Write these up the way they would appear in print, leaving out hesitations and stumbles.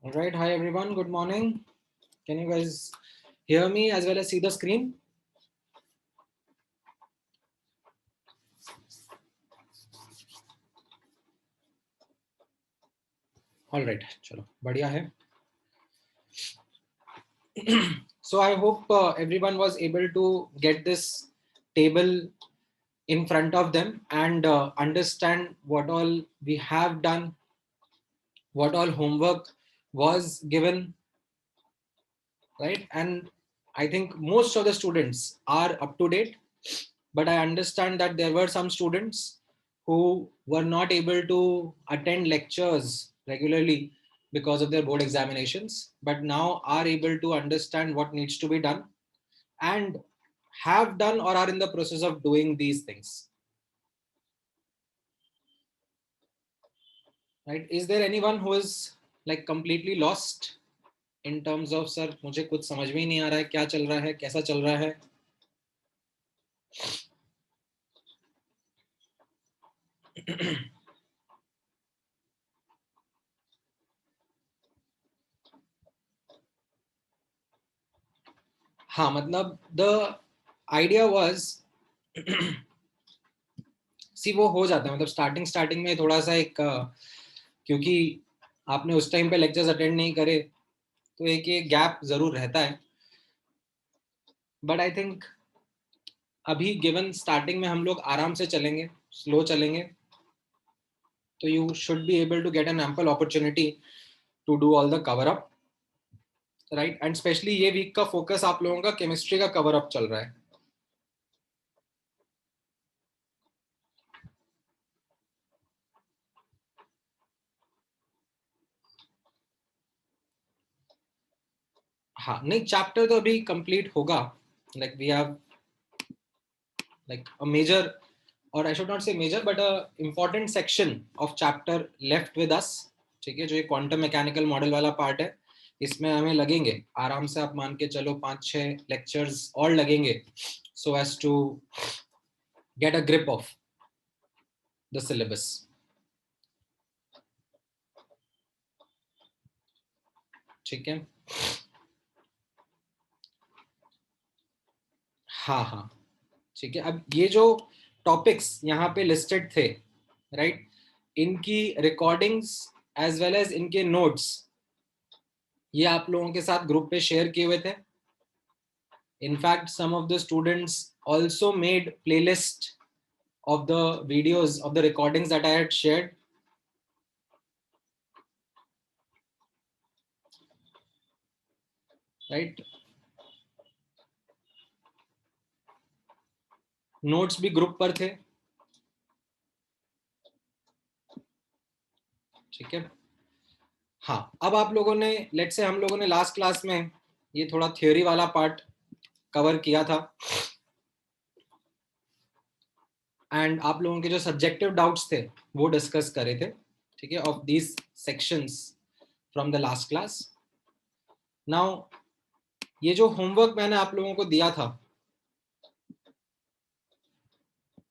All right. Hi, everyone. Good morning. Can you guys hear me as well as see the screen? All right. Chalo. Badhiya hai. So I hope everyone was able to get this table in front of them and understand what all we have done, what all homework was given, right? And I think most of the students are up to date, but I understand that there were some students who were not able to attend lectures regularly because of their board examinations, but now are able to understand what needs to be done and have done or are in the process of doing these things. Right? Is there anyone who is like completely lost in terms of sir मुझे कुछ समझ में ही नहीं आ रहा है क्या चल रहा है कैसा चल रहा है? हाँ मतलब the idea was सी वो हो जाता है मतलब स्टार्टिंग में थोड़ा सा एक क्योंकि आपने उस टाइम पे लेक्चर्स अटेंड नहीं करे तो एक ये गैप जरूर रहता है बट आई थिंक अभी गिवन स्टार्टिंग में हम लोग आराम से चलेंगे स्लो चलेंगे तो you should be able to get an ample opportunity to do all the cover up right and specially ये वीक का फोकस आप लोगों का केमिस्ट्री का कवर अप चल रहा है हाँ नहीं चैप्टर तो अभी कंप्लीट होगा like we have like a major or I should not say major but a important section of chapter left with us ठीक है जो ये क्वांटम मैकेनिकल मॉडल वाला पार्ट है इसमें हमें लगेंगे आराम से आप मान के चलो 5-6 लेक्चर्स और लगेंगे so as to get a grip of the syllabus ठीक है हाँ हाँ ठीक है अब ये जो टॉपिक्स यहाँ पे लिस्टेड थे राइट इनकी रिकॉर्डिंग्स एज वेल एज इनके नोट्स ये आप लोगों के साथ ग्रुप पे शेयर किए हुए थे in fact some of the students also made playlist of the videos of the recordings that I had shared right notes भी ग्रुप पर थे ठीक है हाँ अब आप लोगों ने लेट से हम लोगों ने लास्ट क्लास में ये थोड़ा थ्योरी वाला पार्ट कवर किया था एंड आप लोगों के जो सब्जेक्टिव डाउट्स थे वो डिस्कस करे थे ठीक है of these sections from the last class now ये जो होमवर्क मैंने आप लोगों को दिया था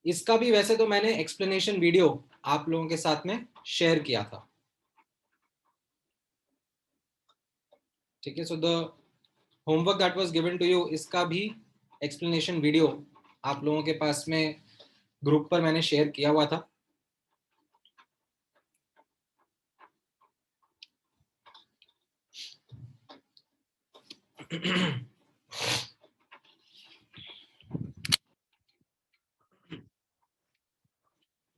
इसका भी वैसे तो मैंने एक्सप्लेनेशन वीडियो आप लोगों के साथ में शेयर किया था ठीक है so the homework that was given to you इसका भी एक्सप्लेनेशन वीडियो आप लोगों के पास में ग्रुप पर मैंने शेयर किया हुआ था।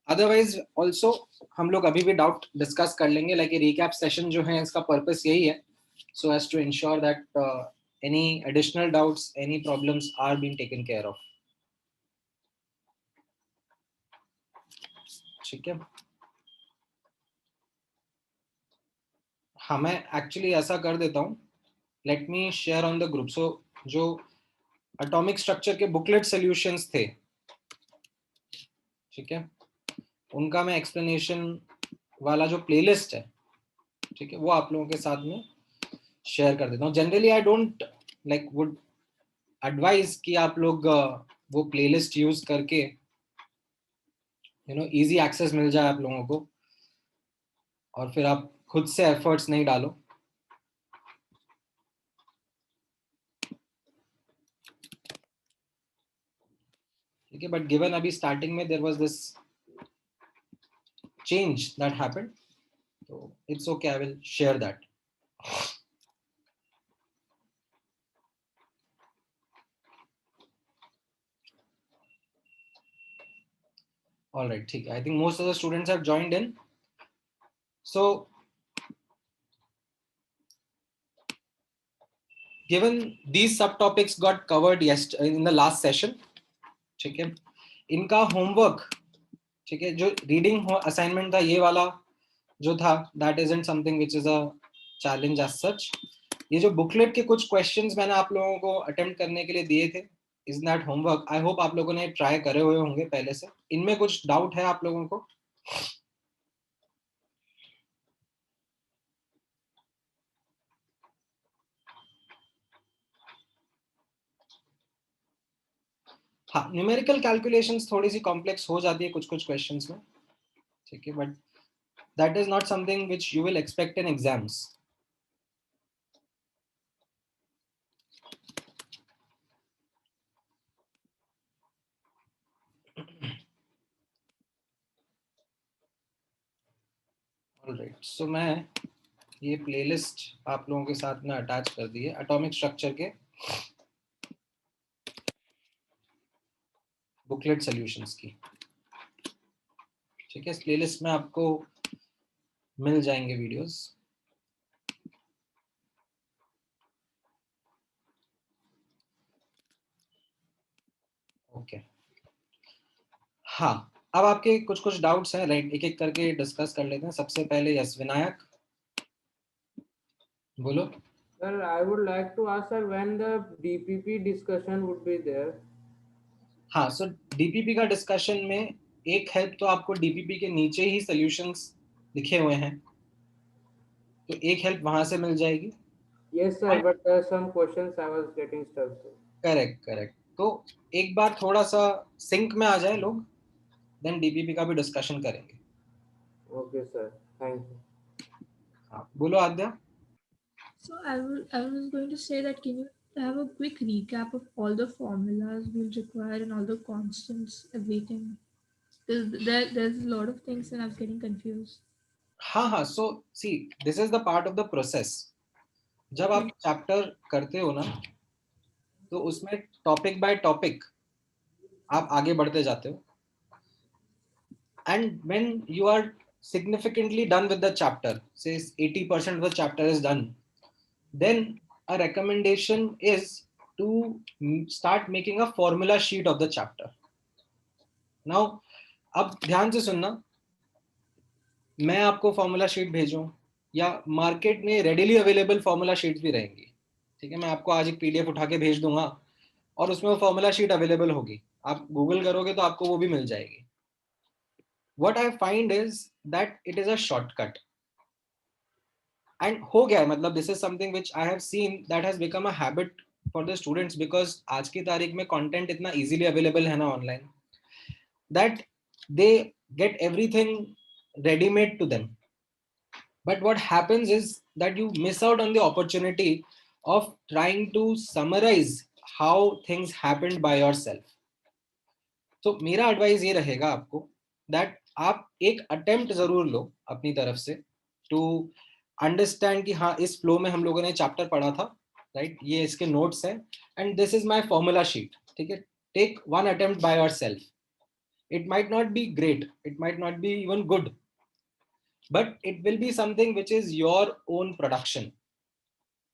अदरवाइज ऑल्सो हम लोग अभी भी डाउट डिस्कस कर लेंगे, लाइक रिकैप सेशन जो है इसका पर्पस यही है, so as to ensure that any additional doubts, any problems are being taken care of. ठीक है, हाँ मैं एक्चुअली ऐसा कर देता हूँ, let me share on the group. So जो एटॉमिक स्ट्रक्चर के बुकलेट सॉल्यूशंस थे, ठीक है, उनका मैं एक्सप्लेनेशन वाला जो प्लेलिस्ट है, ठीक है, वो आप लोगों के साथ में शेयर कर देता हूँ। Generally I don't like would advise कि आप लोग वो प्लेलिस्ट यूज करके इजी एक्सेस मिल जाए आप लोगों को और फिर आप खुद से एफर्ट्स नहीं डालो। ठीक है, बट गिवन अभी स्टार्टिंग में there was this change that happened, तो it's okay, I will share that. All right, ठीक है, I think most of the students have joined in. So given these subtopics got covered yesterday in the last session, ठीक है, इनका homework, ठीक है, जो reading assignment था ये वाला जो था, that isn't something which is a challenge as such. ये जो बुकलेट के कुछ क्वेश्चंस मैंने आप लोगों को अटेम्प्ट करने के लिए दिए थे, is that homework. I hope आप लोगों ने ट्राई करे हुए होंगे पहले से। इनमें कुछ डाउट है आप लोगों को? हाँ, न्यूमेरिकल कैलकुलेशंस थोड़ी सी कॉम्प्लेक्स हो जाती है कुछ कुछ क्वेश्चंस में, ठीक है, but that is not something which you will expect in exams. Alright, so मैं ये प्लेलिस्ट आप लोगों के साथ में अटैच कर दी है एटॉमिक स्ट्रक्चर के बुकलेट सॉल्यूशंस की। ठीक है, इस प्लेलिस्ट में आपको मिल जाएंगे वीडियोस। ओके, हाँ, अब आपके कुछ कुछ डाउट्स हैं, राइट, एक एक करके डिस्कस कर लेते हैं। सबसे पहले यस विनायक, बोलो। Sir, I would like to ask sir when the DPP discussion would be there. हाँ, सो डीपीपी का डिस्कशन में एक हेल्प तो आपको डीपीपी के नीचे ही सॉल्यूशंस लिखे हुए हैं, तो एक हेल्प वहां से मिल जाएगी। Yes sir, but some questions I was getting stuck. Sir. Correct correct, तो एक बार थोड़ा सा सिंक में आ जाए लोग, देन डीपीपी का भी डिस्कशन करेंगे। Okay sir, thank you. हाँ, बोलो आद्या। So I was going to say that can you have a quick recap of all the formulas we'll require and all the constants, everything? Because there's a lot of things and I was getting confused. हाँ हाँ, so see this is the part of the process. जब आप chapter करते हो ना, तो उसमें topic by topic आप आगे बढ़ते जाते हो, and when you are significantly done with the chapter, says 80% of the chapter is done, then a recommendation is to start making a formula sheet of the chapter. Now अब ध्यान से सुनना, मैं आपको फॉर्मूला शीट भेजूं या market में readily available formula sheets भी रहेंगी, ठीक है, मैं आपको आज एक पीडीएफ उठा के भेज दूंगा और उसमें वो फॉर्मूला शीट अवेलेबल होगी, आप गूगल करोगे तो आपको वो भी मिल जाएगी। What I find is that it is a shortcut, and हो गया है, मतलब this is something which I have seen that has become a habit for the students, because आज की तारीख में कंटेंट इतना इजीली अवेलेबल है ना online, that they get everything readymade to them, but what happens is that you miss out on the opportunity of trying to summarize how things happened by yourself. तो मेरा advice ये रहेगा आपको that आप एक attempt जरूर लो अपनी तरफ से टू अंडरस्टैंड कि हाँ इस फ्लो में हम लोगों ने चैप्टर पढ़ा था, राइट, ये इसके नोट्स हैं and this is my formula sheet, ठीक है. Take one attempt by yourself. It might not be great, it might not be even good, but it will be something which is your own production,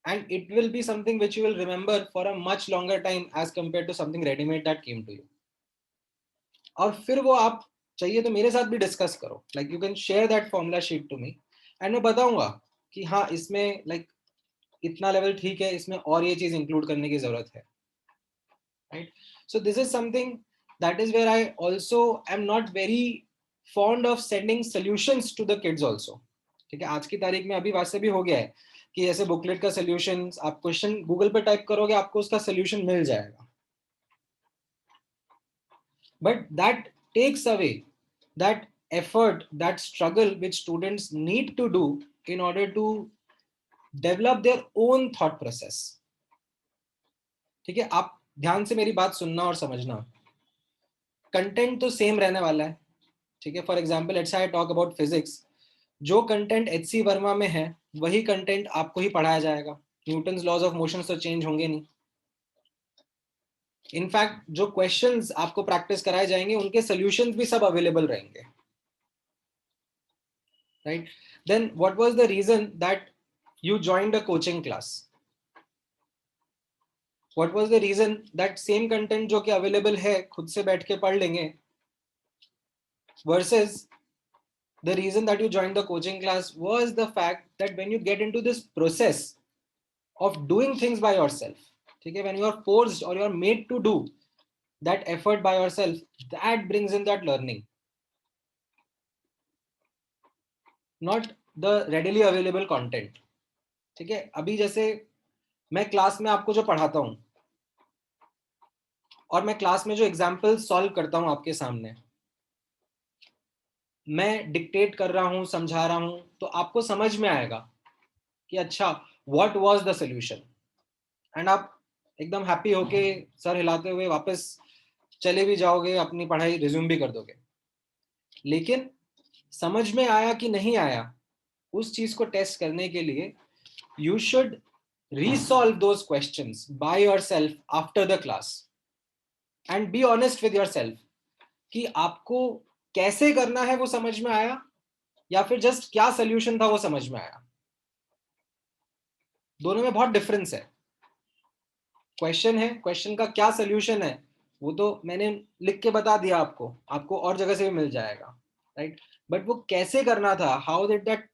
and it will be something which you will remember for a much longer time as compared to something ready made that came to you. और फिर वो आप चाहिए तो मेरे साथ भी discuss करो, like you can share that formula sheet to me and मैं बताऊंगा कि हाँ इसमें लाइक इतना लेवल ठीक है, इसमें और ये चीज इंक्लूड करने की जरूरत है, right. So this is something that is where I also am not very fond of sending solutions to the kids also. ठीक है, आज की तारीख में अभी वैसे भी हो गया है कि ऐसे बुकलेट का सोल्यूशन आप क्वेश्चन गूगल पे टाइप करोगे आपको उसका सोल्यूशन मिल जाएगा, but that takes away that effort, that struggle which students need to do in order to develop their own thought process. ठीक है, आप ध्यान से मेरी बात सुनना और समझना. कंटेंट तो सेम रहने वाला है, ठीक है. For example let's I talk about physics, जो कंटेंट एचसी वर्मा में है वही कंटेंट आपको ही पढ़ाया जाएगा. न्यूटन्स लॉज ऑफ मोशन तो चेंज होंगे नहीं. इनफैक्ट जो क्वेश्चंस आपको प्रैक्टिस कराए जाएंगे उनके सॉल्यूशंस भी सब अवेलेबल रहेंगे, right. Then what was the reason that you joined a coaching class? What was the reason that same content जो कि अवेलेबल है खुद से बैठ के पढ़ लेंगे versus the reason that you joined the coaching class was the fact that when you get into this process of doing things by yourself, okay, when you are forced or you are made to do that effort by yourself, that brings in that learning, not the readily available content. ठीक है, अभी जैसे मैं class में आपको जो पढ़ाता हूं और मैं क्लास में जो एग्जाम्पल सॉल्व करता हूं आपके सामने, मैं डिक्टेट कर रहा हूं, समझा रहा हूं, तो आपको समझ में आएगा कि अच्छा what was the solution, and आप एकदम हैप्पी होके सर हिलाते हुए वापस चले भी जाओगे, अपनी पढ़ाई रिज्यूम भी कर दोगे. लेकिन समझ में आया कि नहीं आया, उस चीज को टेस्ट करने के लिए you should resolve those questions by yourself after the class and be honest with yourself कि आपको कैसे करना है वो समझ में आया या फिर जस्ट क्या सॉल्यूशन था वो समझ में आया. दोनों में बहुत डिफरेंस है. क्वेश्चन है, क्वेश्चन का क्या सॉल्यूशन है वो तो मैंने लिख के बता दिया आपको, आपको और जगह से भी मिल जाएगा, राइट. बट वो कैसे करना था, how did that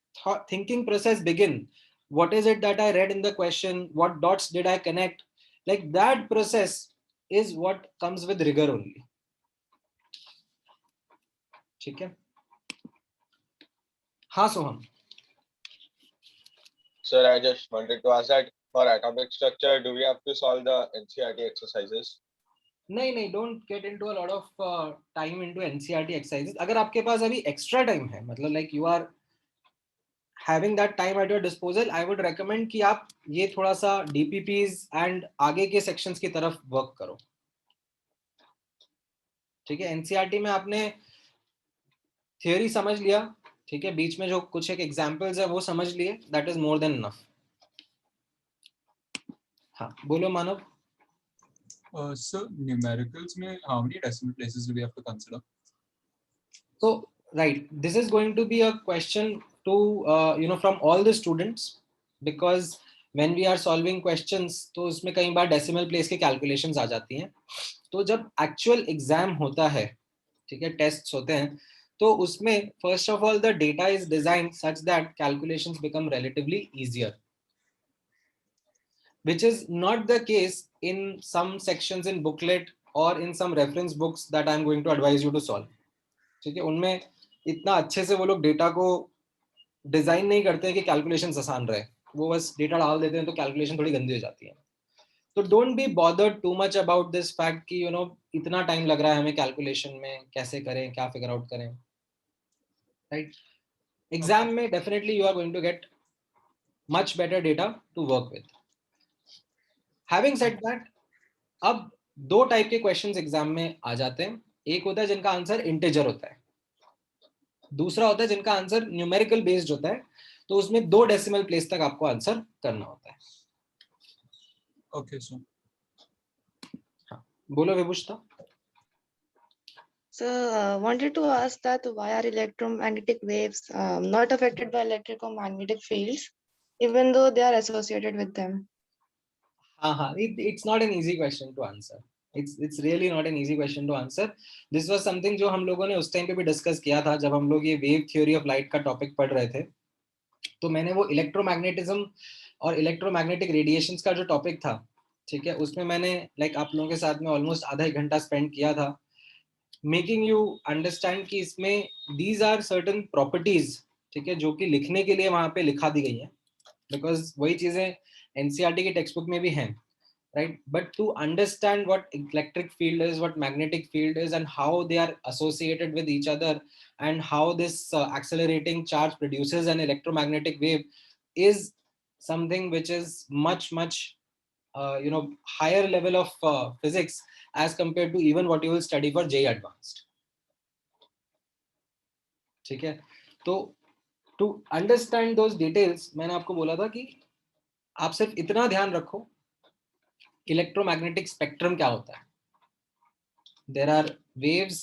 thinking process begin, what is it that I read in the question, what dots did I connect, like that process is what comes with rigor only. ठीक है. हाँ सोहम. Sir, I just wanted to ask that for atomic structure, do we have to solve the NCERT exercises? नहीं, don't get into a lot of time into NCERT exercises. अगर आपके पास अभी extra time है, मतलब like you are having that time at your disposal, I would recommend कि आप ये थोड़ा सा DPPs and आगे के sections की तरफ work करो. ठीक है, NCERT में आपने theory समझ लिया, ठीक है, बीच में जो कुछ एक examples है वो समझ लिए, that is more than enough. हाँ बोलो मानव. So numericals में how many decimal places do we have to consider? So right, this is going to be a question to from all the students, because when we are solving questions तो उसमें कई बार decimal place के calculations आ जाती हैं. तो जब actual exam होता है, ठीक है, tests होते हैं, तो उसमें first of all the data is designed such that calculations become relatively easier, which is not the case in some sections in booklet or in some reference books that I am going to advise you to solve. ठीक है, उनमें इतना अच्छे से वो लोग data को design नहीं करते हैं कि कैलकुलेशन आसान रहे, वो बस डेटा डाल देते हैं तो कैलकुलेशन थोड़ी गंदी हो जाती है. तो don't be bothered too much about this fact कि इतना टाइम लग रहा है हमें कैलकुलेशन में, कैसे करें, क्या फिगर आउट करें, राइट. एग्जाम में definitely you are going to get much better data to work with. Having said that, अब दो टाइप के क्वेश्चंस एग्जाम में आ जाते हैं. एक होता है जिनका आंसर इंटीजर होता है, दूसरा होता है जिनका आंसर न्यूमेरिकल बेस्ड होता है, तो उसमें 2 डेसिमल प्लेस तक आपको आंसर करना होता है। Okay, so हाँ, बोलो विभूषता। So, wanted to ask that why are electromagnetic waves not affected by electromagnetic fields, even though they are associated with them? हाँ, it's not an easy question to answer. It's really not an easy question to answer. This was something जो हम लोगों ने उस time पे भी discuss किया था जब हम लोग ये वेव थ्योरी ऑफ लाइट का टॉपिक पढ़ रहे थे। तो मैंने वो इलेक्ट्रोमैग्नेटिज्म और इलेक्ट्रोमैग्नेटिक रेडिएशंस का जो टॉपिक था, ठीक है, उसमें मैंने आप लोगों के साथ में ऑलमोस्ट आधा एक घंटा स्पेंड किया था, मेकिंग यू अंडरस्टैंड कि इसमें दीज आर सर्टन प्रॉपर्टीज, ठीक है, जो कि लिखने के लिए वहां पे लिखा दी गई है, बिकॉज वही चीजें एनसीईआरटी की टेक्स्ट बुक में भी हैं, right? But to understand what electric field is, what magnetic field is, and how they are associated with each other, and how this accelerating charge produces an electromagnetic wave is something which is much higher level of physics as compared to even what you will study for JEE Advanced. ठीक है, तो to understand those details मैंने आपको बोला था कि आप सिर्फ इतना ध्यान रखो इलेक्ट्रोमैग्नेटिक स्पेक्ट्रम क्या होता है। देयर आर वेव्स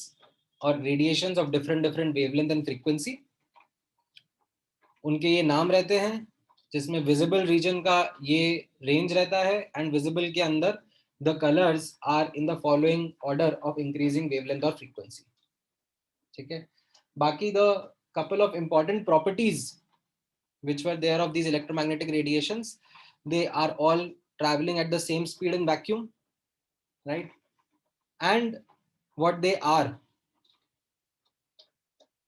और radiations of different wavelength and frequency, उनके ये नाम रहते हैं, जिसमें विजिबल रीजन का ये रेंज रहता है, एंड विजिबल के अंदर the colours are in the following order of increasing wavelength और फ्रीक्वेंसी। ठीक है, बाकी the couple of important properties which were there of these electromagnetic radiations, they are all traveling at the same speed in vacuum, right? And what they are,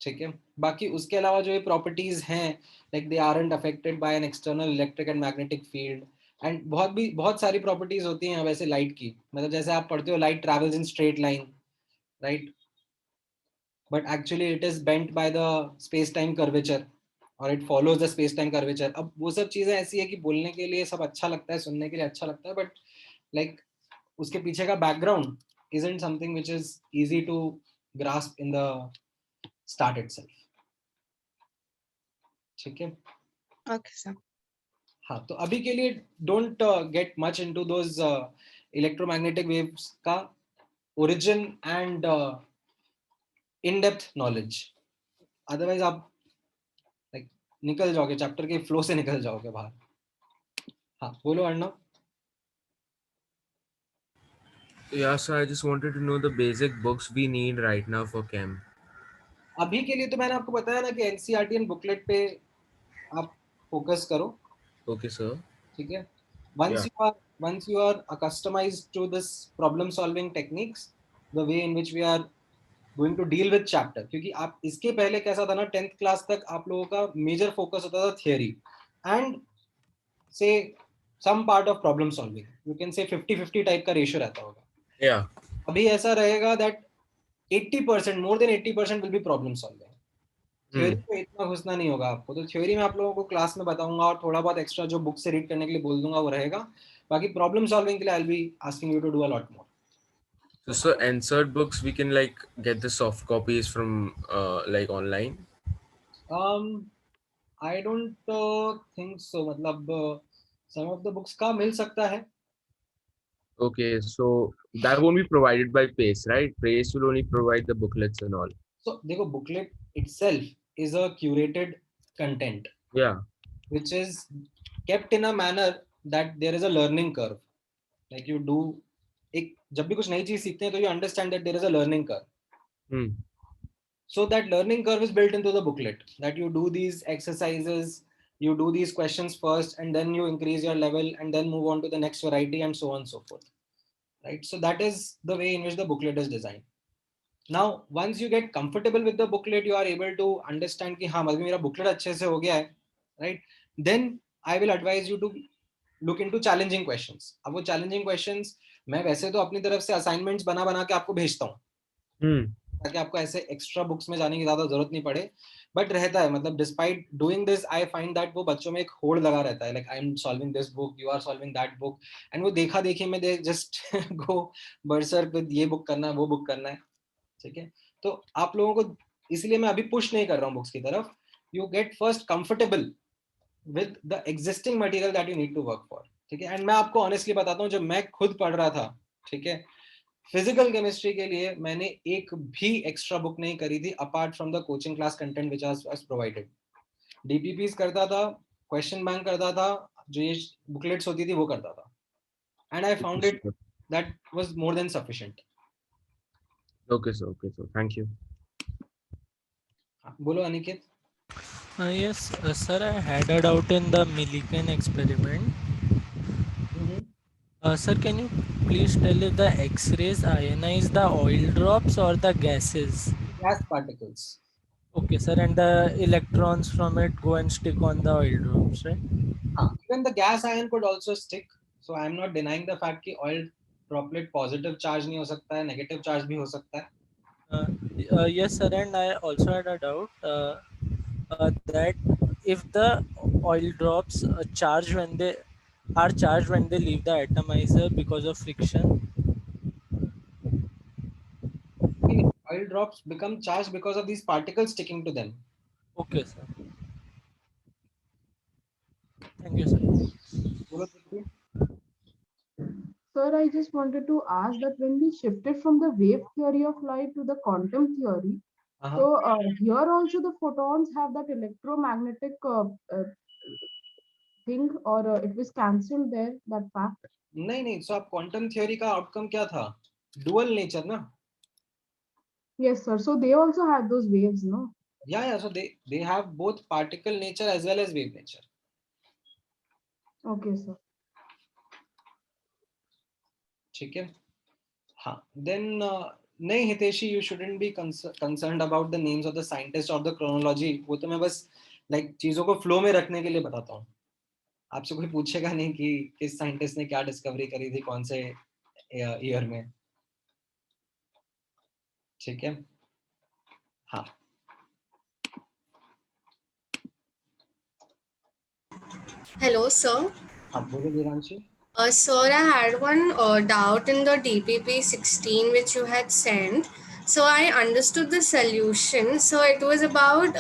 ठीक है, बाकी उसके अलावा जो ये प्रॉपर्टीज हैं, like they aren't affected by an external electric and magnetic field, and बहुत सारी प्रॉपर्टीज होती हैं वैसे लाइट की, मतलब जैसे आप पढ़ते हो light travels in straight line, right, but actually it is bent by the space time curvature और it follows the space time curvature. अब वो सब चीजें ऐसी है कि बोलने के लिए सब अच्छा लगता है, सुनने के लिए अच्छा लगता है, बट लाइक उसके पीछे का background isn't something which is easy to grasp in the start itself. ठीक है, Okay, sir. हाँ, तो अभी के लिए don't get much into those electromagnetic waves का origin and in-depth knowledge, otherwise आप like निकल जाओगे चैप्टर के फ्लो से, निकल जाओगे बाहर। हाँ, बोलो Arnav. Yeah, so I just wanted to know the basic books we need right now for chem. अभी के लिए तो मैंने आपको बताया ना कि एनसीईआरटी एंड बुकलेट पे आप फोकस करो। Okay, sir. ठीक है, once you are accustomed to this problem solving techniques, the way in which we are going to deal with chapter, क्योंकि आप इसके पहले कैसा था ना, 10th क्लास तक आप लोगों का मेजर फोकस होता था थियरी एंड से some part of problem solving, you can say 50-50 type का रेशियो रहता होगा। Yeah. अभी ऐसा रहेगा that 80%, more than 80% will be problem solving। Theory में इतना घुसना नहीं होगा आपको, तो थ्योरी में आप लोगों को क्लास में बताऊंगा और थोड़ा बहुत एक्स्ट्रा जो बुक से रीड करने के लिए बोल दूंगा वो रहेगा, बाकी प्रॉब्लम सॉल्विंग के लिए I will be asking you to do a lot more. So insert books we can like get the soft copies from like online. I don't think so, मतलब सम ऑफ द बुक्स का मिल सकता है। Okay, so that won't be provided by Pace, right? Pace will only provide the booklets and all. So देखो, booklet itself is a curated content Yeah. which is kept in a manner that there is a learning curve, like you do, एक जब भी कुछ नई चीज सीखते हैं तो you understand that there is a learning curve. So that learning curve is built into the booklet, that you do these exercises, you do these questions first, and then you increase your level and then move on to the next variety and so on and so forth, right? So that is the way in which the booklet is designed. Now once you get comfortable with the booklet, you are able to understand कि हाँ अभी मेरा booklet अच्छे से हो गया है, right? Then I will advise you to look into challenging questions. अब वो challenging questions मैं वैसे तो अपनी तरफ से assignments बना के आपको भेजता हूँ, ताकि आपको ऐसे एक्स्ट्रा बुक्स में जाने की ज्यादा जरूरत नहीं पड़े, बट रहता है, मतलब despite doing this I find that वो बच्चों में एक होड़ लगा रहता है, like I am solving this book, you are solving that book, and वो देखा देखी में they just go berserk with ये बुक करना है वो बुक करना है, ठीक है, तो आप लोगों को इसलिए मैं अभी पुश नहीं कर रहा हूँ बुक्स की तरफ. You get first comfortable with the existing material that you need to work for. ठीक है, एंड मैं आपको ऑनेस्टली बताता हूँ, जब मैं खुद पढ़ रहा था, ठीक है, फिजिकल केमिस्ट्री के लिए मैंने एक भी एक्स्ट्रा बुक नहीं करी थी apart from the coaching class content which was provided. DPPs करता था, क्वेश्चन बैंक करता था, जो ये बुकलेट्स होती थी वो करता था, and I found it that was more than sufficient. Okay, sir. Okay, sir. Thank you. बोलो Aniket. Yes, sir, I had a doubt in the Millikan experiment. Sir, can you please tell if the X-rays ionize the oil drops or the gases? Gas particles. Okay, sir, and the electrons from it go and stick on the oil drops, right? Even the gas ion could also stick. So I am not denying the fact कि oil droplet positive charge नहीं हो सकता है, negative charge भी हो सकता है. Yes, sir, and I also had a doubt that if the oil drops charge when they are charged when they leave the atomizer because of friction. Oil drops become charged because of these particles sticking to them. Okay, sir. Thank you, sir. Sir, I just wanted to ask that when we shifted from the wave theory of light to the quantum theory, so here also the photons have that electromagnetic thing, or it was cancelled there, that fact? नहीं, so आप quantum theory का outcome क्या था? Dual nature ना? Yes, sir. So they also had those waves, no? Yeah. So they have both particle nature as well as wave nature. Okay, sir. ठीक है. हाँ. Then नहीं Hiteshi, you shouldn't be concerned about the names of the scientists or the chronology. वो तो मैं बस like चीजों को flow में रखने के लिए बताता हूँ. आपसे कोई पूछेगा नहीं कि किस साइंटिस्ट ने क्या डिस्कवरी करी थी कौन से ईयर में. ठीक है. हाँ. Hello, sir. हाँ बोलो Devanshi. Sir, I had one doubt in the DPP 16 which you had sent. So I understood the solution. So it was about,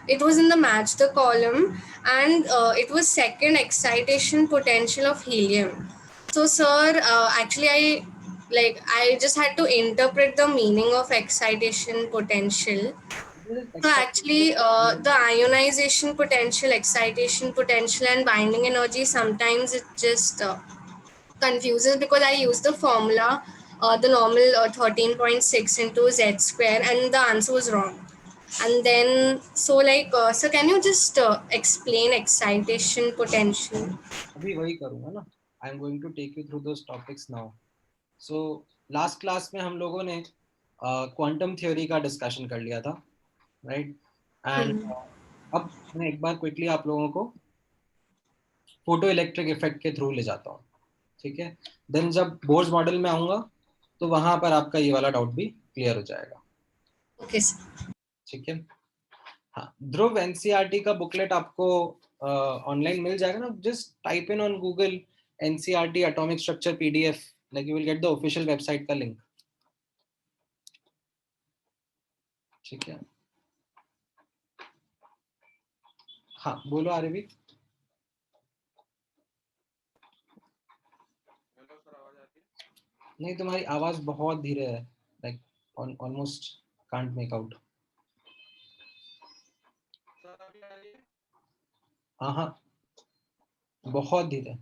it was in the match the column, and it was second excitation potential of helium. So sir, actually I just had to interpret the meaning of excitation potential. So actually, the ionization potential, excitation potential, and binding energy, sometimes it just confuses because I use the formula, the normal 13.6 into z square, and the answer was wrong. And then, so can you just explain excitation potential? अभी वही करूँगा ना. I am going to take you through those topics now. So last class में हम लोगों ने quantum theory का discussion कर लिया था, राइट? एंड अब मैं एक बार क्विकली आप लोगों को फोटो इलेक्ट्रिक इफेक्ट के थ्रू ले जाता हूँ. ठीक है. देन जब बोर्स मॉडल में आऊंगा तो वहां पर आपका ये वाला डाउट भी क्लियर हो जाएगा. Okay sir. ठीक है. हाँ ध्रुव, एनसीईआरटी का बुकलेट आपको ऑनलाइन मिल जाएगा ना. Just type in on Google NCERT atomic structure PDF, like you will get the official website का लिंक. ठीक है. हाँ बोलो आरवी. नहीं तुम्हारी आवाज बहुत धीरे है, like almost can't make out. हाँ बहुत धीरे.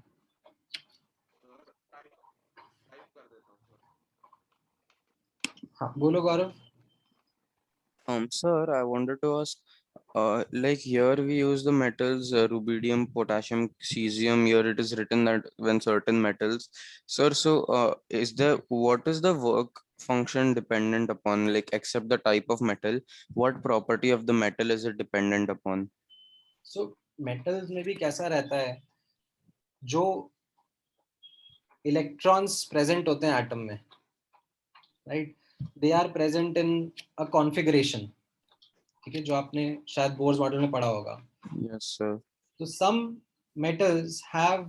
हाँ बोलो गौरव. Sir, I wanted to ask, like here we use the metals rubidium, potassium, cesium. Here it is written that when certain metals, sir. So, what is the work function dependent upon? Like, except the type of metal, what property of the metal is it dependent upon? So metals में भी कैसा रहता है, जो electrons present होते हैं atom में, right, they are present in a configuration. ठीक है, जो आपने शायद बोर्स मॉडल में पढ़ा होगा. Yes, sir. So some metals have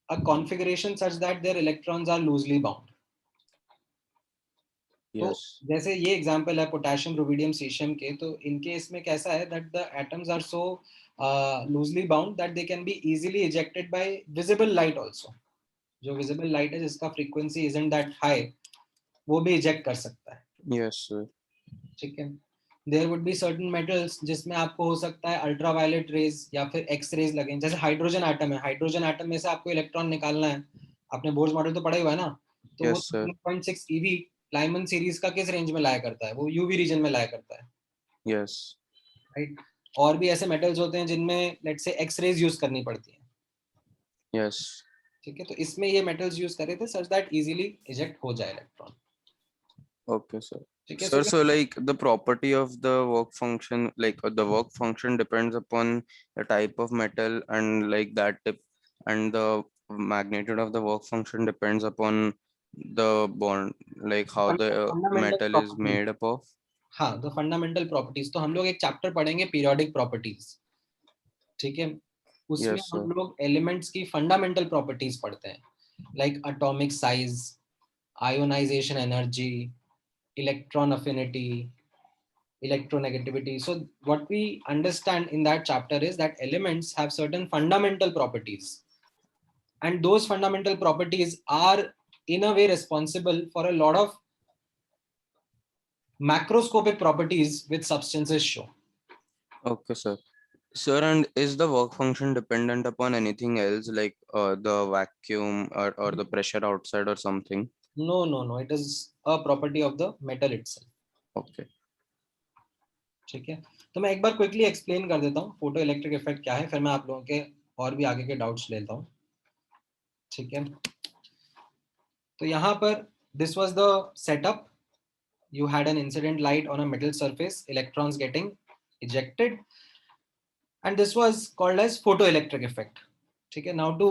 a configuration such that their electrons are loosely bound. तो Yes. जैसे ये एग्जांपल है पोटेशियम, रुबिडियम, सीशियम के, तो इनके इसमें कैसा है that the atoms are so loosely bound that they can be easily ejected by visible light also. जो विजिबल लाइट है जिसका फ्रीक्वेंसी इजंट दैट हाई, वो भी इजेक्ट कर सकता है. Yes, sir. ठीक है. There would be certain metals जिसमें आपको हो सकता है अल्ट्रावायलेट रेज या फिर एक्स रेज लगे. जैसे हाइड्रोजन एटम है, हाइड्रोजन एटम में से आपको इलेक्ट्रॉन निकालना है, आपने बोर्स मॉडल तो पढ़ा ही हुआ है ना, तो वो Yes, sir. 0.6 eV Lyman series का किस रेंज में लाया करता है, वो यूवी रीजन में लाया करता है. Yes. राइट. और भी ऐसे मेटल्स होते हैं जिनमें let's say x raise use करनी पड़ती है. Yes. ठीक है. तो इसमें ये मेटल्स यूज करे थे सच दैट इजीली इजेक्ट हो जाए इलेक्ट्रॉन. Okay, sir. ठीक है. Sir, so like the property of the work function, like the work function depends upon the type of metal and like that tip, and the magnitude of the work function depends upon the bond, like how the fundamental metal is properties. made up of. हाँ, the fundamental properties. तो हम लोग एक chapter पढ़ेंगे periodic properties. ठीक है. उसमें Yes, sir. हम लोग एलिमेंट्स की फंडामेंटल प्रॉपर्टीज पढ़ते हैं, like atomic size, ionisation energy, electron affinity, electronegativity. So what we understand in that chapter is that elements have certain fundamental properties, and those fundamental properties are in a way responsible for a lot of macroscopic properties which substances show. Okay, sir. Sir, and is the work function dependent upon anything else, like the vacuum or the pressure outside or something? No, no, no. It is a property of the metal itself. Okay. ठीक है. तो मैं एक बार quickly explain कर देता हूँ photo electric effect क्या है, फिर मैं आप लोगों के और भी आगे के डाउट्स लेता हूँ. ठीक है. तो यहाँ पर this was the setup. You had an incident light on a metal surface, electrons getting ejected, and this was called as photoelectric effect. Okay, now to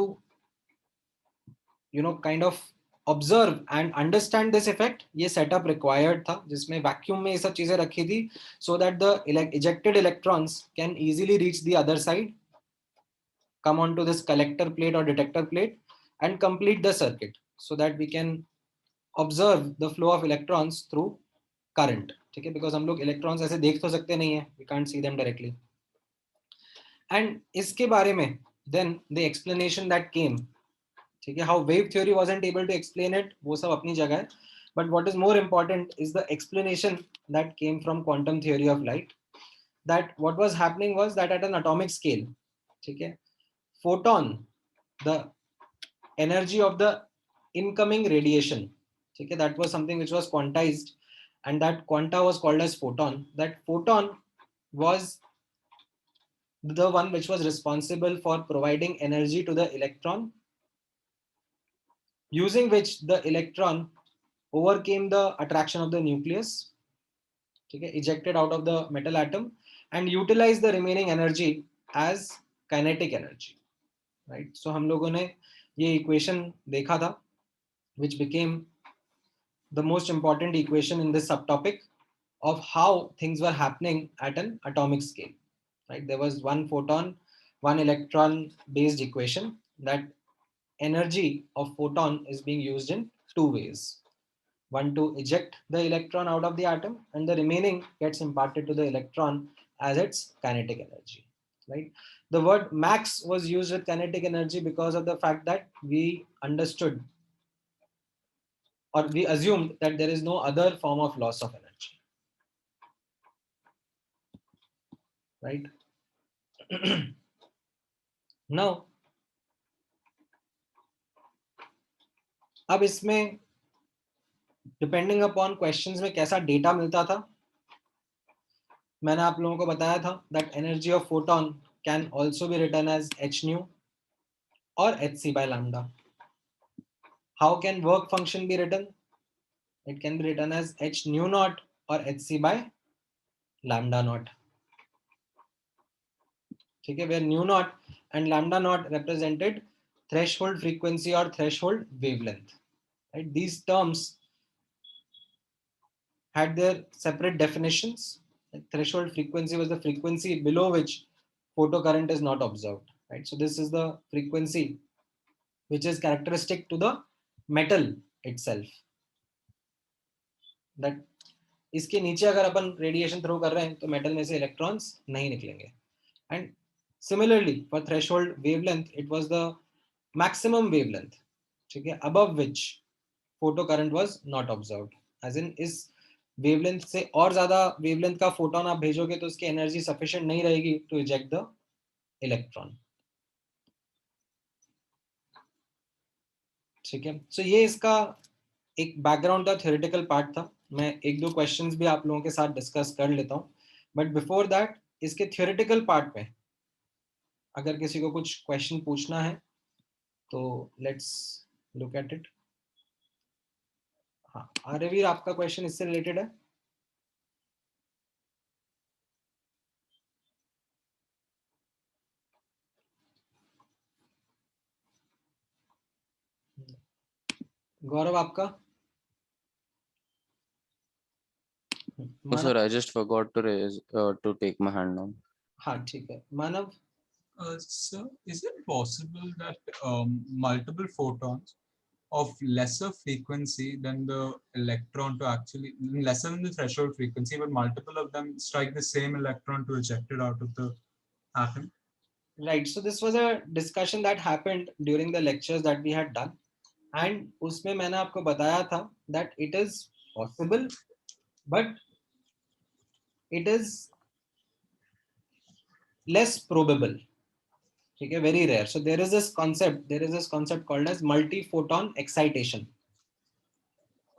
kind of observe and understand this effect, ये setup required था जिसमें vacuum में ये सब चीजें रखी थी so that the ejected electrons can easily reach the other side, come onto this collector plate or detector plate and complete the circuit so that we can observe the flow of electrons through current. ठीक है. Because हम लोग electrons ऐसे देख तो सकते नहीं है, we can't see them directly. And इसके बारे में then the explanation that came, ठीक है, how wave theory wasn't able to explain it, वो सब अपनी जगह है, but what is more important is the explanation that came from quantum theory of light. That what was happening was that at an atomic scale, ठीक है, photon, the energy of the incoming radiation, ठीक है, that was something which was quantized, and that quanta was called as photon. That photon was the one which was responsible for providing energy to the electron, using which the electron overcame the attraction of the nucleus, okay, ejected out of the metal atom and utilized the remaining energy as kinetic energy. Right. So हम लोगों ने ये equation देखा था which became the most important equation in this subtopic of how things were happening at an atomic scale. Right, there was one photon, one electron based equation. That energy of photon is being used in two ways. One, to eject the electron out of the atom, and the remaining gets imparted to the electron as its kinetic energy. Right. The word max was used with kinetic energy because of the fact that we understood or we assumed that there is no other form of loss of energy. Right. Now, अब इसमें depending upon questions में कैसा data मिलता था, मैंने आप लोगों को बताया था that energy of photon can also be written as h nu और hc by lambda. How can work function be written? It can be written as h nu naught or hc by lambda naught. ठीक है, where nu naught and lambda naught represented threshold frequency or threshold wavelength. Right? These terms had their separate definitions. Threshold frequency was the frequency below which photocurrent is not observed. Right? So this is the frequency which is characteristic to the metal itself. That इसके नीचे अगर अपन radiation throw कर रहे हैं तो metal में से electrons नहीं निकलेंगे. And similarly for threshold wavelength it was the maximum wavelength, ठीक है, above which photo current was not observed. As in इस वेवलेंथ से और ज्यादा वेवलेंथ का फोटोन आप भेजोगे तो उसकी एनर्जी सफिशिएंट नहीं रहेगी टू इजेक्ट द इलेक्ट्रॉन. ठीक है, सो ये इसका एक बैकग्राउंड था, थ्योरेटिकल पार्ट था. मैं एक दो क्वेश्चंस भी आप लोगों के साथ डिस्कस कर लेता हूँ, बट बिफोर दैट इसके थ्योरेटिकल पार्ट में अगर किसी को कुछ क्वेश्चन पूछना है तो लेट्स लुक एट इट. हाँ आर्यवीर, आपका क्वेश्चन इससे रिलेटेड है? गौरव आपका? Oh, sir, I just forgot to raise to take my hand down. हाँ ठीक है. मानव? So is it possible that multiple photons of lesser frequency than the electron to actually, lesser than the threshold frequency, but multiple of them strike the same electron to eject it out of the atom? Right, so this was a discussion that happened during the lectures that we had done, and उसमें मैंने आपको बताया था that it is possible but it is less probable. ठीक है, very rare. So there is this concept called as multi-photon excitation.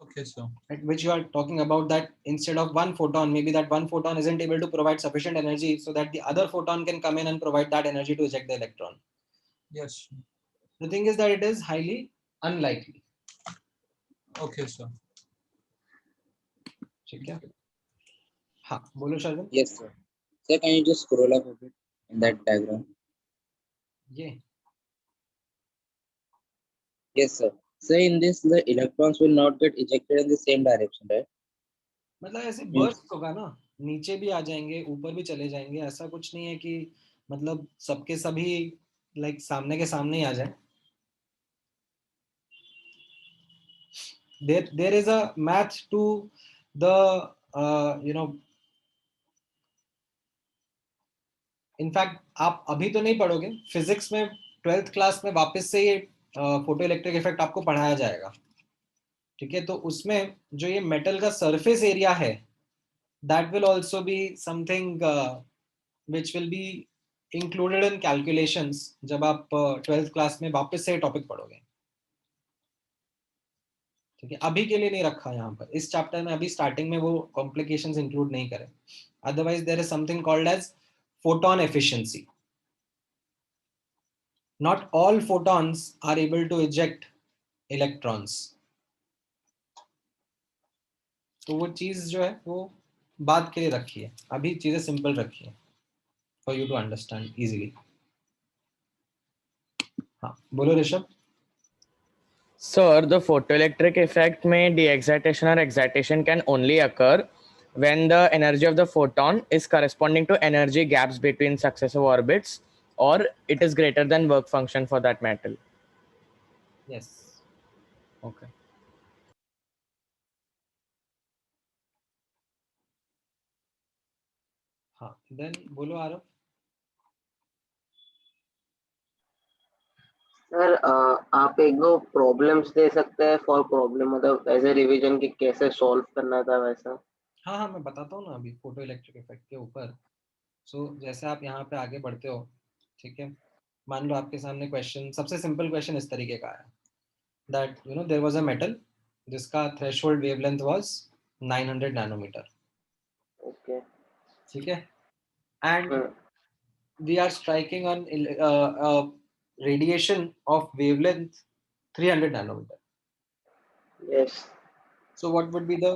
Okay, so Right, which you are talking about, that instead of one photon, maybe that one photon isn't able to provide sufficient energy so that the other photon can come in and provide that energy to eject the electron. yes. The thing is that it is highly unlikely. Okay, sir. ठीक है. हाँ बोलो Sherwin. Yes, sir. Sir, can you just scroll up a bit in that diagram? ये. Yes, sir. So in this, the electrons will not get ejected in the same direction, right? मतलब ऐसे burst होगा ना, नीचे भी आ जाएंगे ऊपर भी चले जाएंगे, ऐसा कुछ नहीं है कि मतलब सबके सभी लाइक सामने के सामने ही आ जाए. there is a math to the in fact आप अभी तो नहीं पढ़ोगे, फिजिक्स में 12th क्लास में वापस से ये फोटो इलेक्ट्रिक इफेक्ट आपको पढ़ाया जाएगा. ठीक है, तो उसमें जो ये मेटल का सरफेस एरिया है that will also be something which will be included in calculations जब आप 12th क्लास में वापस से टॉपिक पढ़ोगे. ठीक है, अभी के लिए नहीं रखा यहाँ पर इस चैप्टर में, अभी स्टार्टिंग में वो कॉम्प्लिकेशंस इंक्लूड नहीं करें. Otherwise there is something called as photon efficiency. Not all photons are able to eject electrons. तो वो चीज जो है वो बाद के लिए रखी है, अभी चीजें सिंपल रखी है for you to understand easily. हाँ बोलो Rishabh. Sir, the photoelectric effect में de-excitation or excitation can only occur when the energy of the photon is corresponding to energy gaps between successive orbits, or it is greater than work function for that metal. Yes. Okay. हाँ then बोलो Aarav. Sir आप एक दो problems they सकते हैं for problem, मतलब as a revision की कैसे सॉल्व करना था वैसा. हाँ मैं बताता हूँ ना अभी फोटो इलेक्ट्रिक इफेक्ट के ऊपर. सो जैसे आप यहाँ पे आगे बढ़ते हो, ठीक है, मान लो आपके सामने क्वेश्चन, सबसे सिंपल क्वेश्चन इस तरीके का है that there was a metal जिसका threshold wavelength was 900 nanometre. Okay. ठीक है, and we are striking on radiation of wavelength 300 nanometre. Yes. So what would be the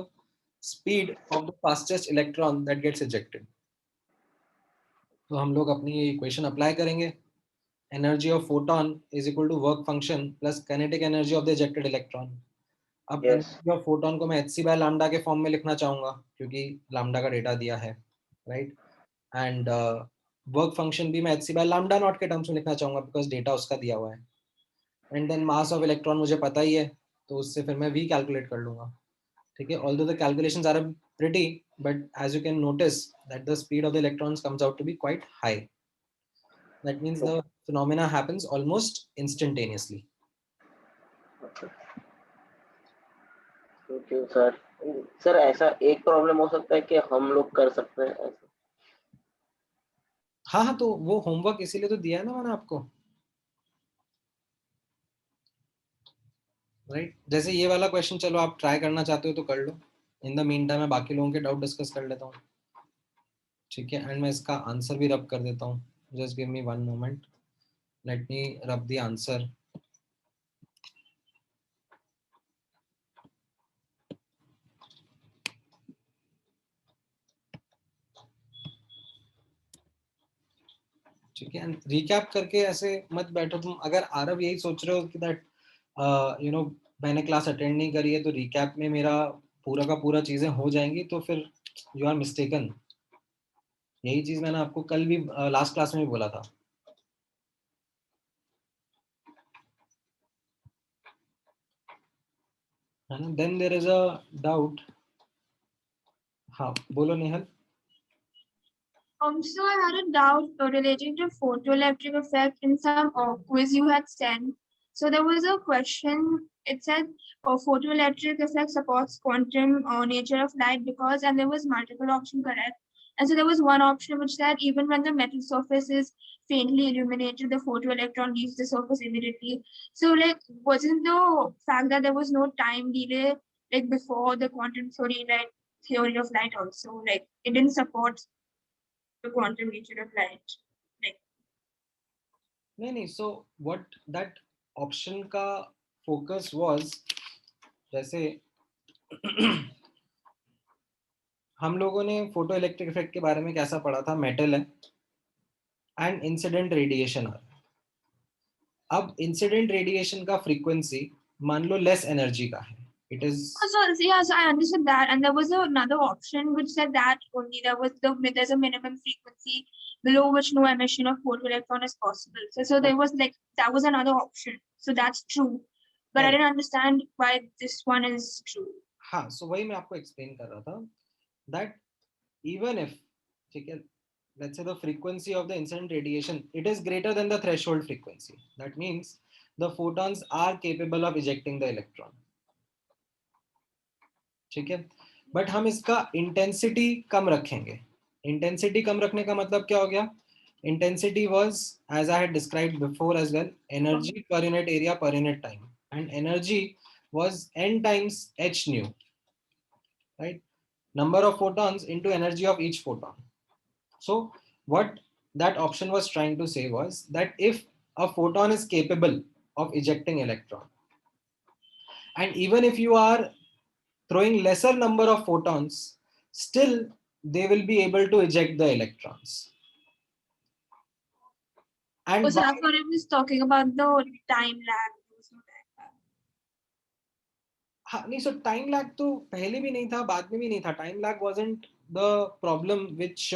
speed of the fastest electron that gets ejected? तो हम लोग अपनी ये equation apply करेंगे. Energy of photon is equal to work function plus kinetic energy of the ejected electron. अब energy of photon को मैं hc by lambda के फॉर्म में लिखना चाहूंगा क्योंकि लैम्डा का डेटा दिया है, राइट. एंड वर्क फंक्शन भी मैं hc बाय लैम्डा नॉट के टर्म्स में लिखना चाहूंगा बिकॉज डेटा उसका दिया हुआ है. And then mass of electron मुझे पता ही है तो उससे फिर मैं v कैलकुलेट कर लूंगा. ठीक है, although the calculations are pretty, but as you can notice that the speed of the electrons comes out to be quite high. That means the phenomena happens almost instantaneously. Thank you sir. Sir ऐसा एक problem हो सकता है कि हम लोग कर सकते हैं ऐसा. हाँ हाँ, तो वो होमवर्क इसीलिए तो दिया है ना मैंने आपको, राइट? जैसे ये वाला क्वेश्चन चलो आप ट्राई करना चाहते हो तो कर लो. इन द मीन टाइम मैं बाकी लोगों के डाउट डिस्कस कर लेता हूँ. ठीक है, एंड मैं इसका आंसर भी रब कर देता हूँ. Just give me 1 moment, let me रब द आंसर. ठीक है, एंड रिकैप करके ऐसे मत बैठो तुम. अगर आरव यही सोच रहे हो कि दैट यू नो मैंने क्लास अटेंड नहीं करी है तो रिकैप में मेरा पूरा का पूरा चीजें हो जाएंगी, तो फिर यू आर मिस्टेकन. यही चीज मैंने आपको कल भी लास्ट क्लास में भी बोला था. है ना? Then there is a doubt. हाँ बोलो Nehal. So I had a doubt relating to photoelectric effect in some quiz you had sent. So there was a question, it said photoelectric effect supports quantum nature of light because, and there was multiple options correct. And so there was one option which said even when the metal surface is faintly illuminated, the photoelectron leaves the surface immediately. So like, wasn't the fact that there was no time delay like before the quantum theory, like theory of light also, like it didn't support the quantum nature of light. Like, नहीं, so what that option का focus was, जैसे हम लोगों ने photo electric effect के बारे में कैसा पढ़ा था, मेटल है एंड इंसिडेंट रेडिएशन. अब इंसिडेंट रेडिएशन का फ्रीक्वेंसी मान लो लेस एनर्जी का है. It is so I understood that, and there was another option which said that only there's a minimum frequency below which no emission of photoelectron is possible. So there was like that was another option. So that's true, but I didn't understand why this one is true. हाँ, so वही मैं आपको explain कर रहा था that even if, ठीक है, let's say the frequency of the incident radiation, it is greater than the threshold frequency. That means the photons are capable of ejecting the electron. ठीक है, बट हम इसका इंटेंसिटी कम रखेंगे. इंटेंसिटी कम रखने का मतलब क्या हो गया? Intensity was as I had described before as well, energy per unit area per unit time, and energy was n times h nu, right? Number of photons into energy of each photon. So what that option was trying to say was that if a photon is capable of ejecting electron, and even if you are throwing lesser number of photons, still they will be able to eject the electrons. And so that's what I was talking about, the time lag. हाँ नहीं, so time lag तो पहले भी नहीं था, बाद में भी नहीं था. Time lag wasn't the problem, which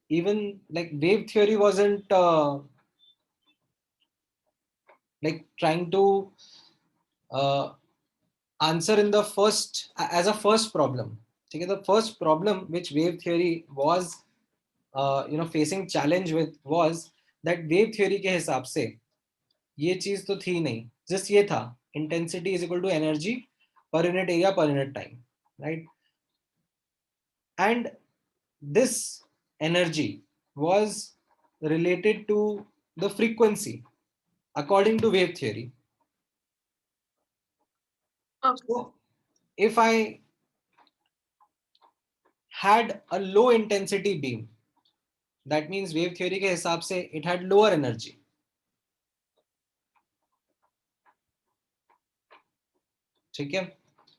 even like wave theory wasn't like trying to answer in the first as a first problem. Okay, the first problem which wave theory was facing challenge with was that wave theory के हिसाब से ये चीज तो थी नहीं, just ये था intensity is equal to energy per unit area per unit time, right? And this energy was related to the frequency according to wave theory. So if I had a low intensity beam, that means wave theory के हिसाब से it had lower energy. ठीक है?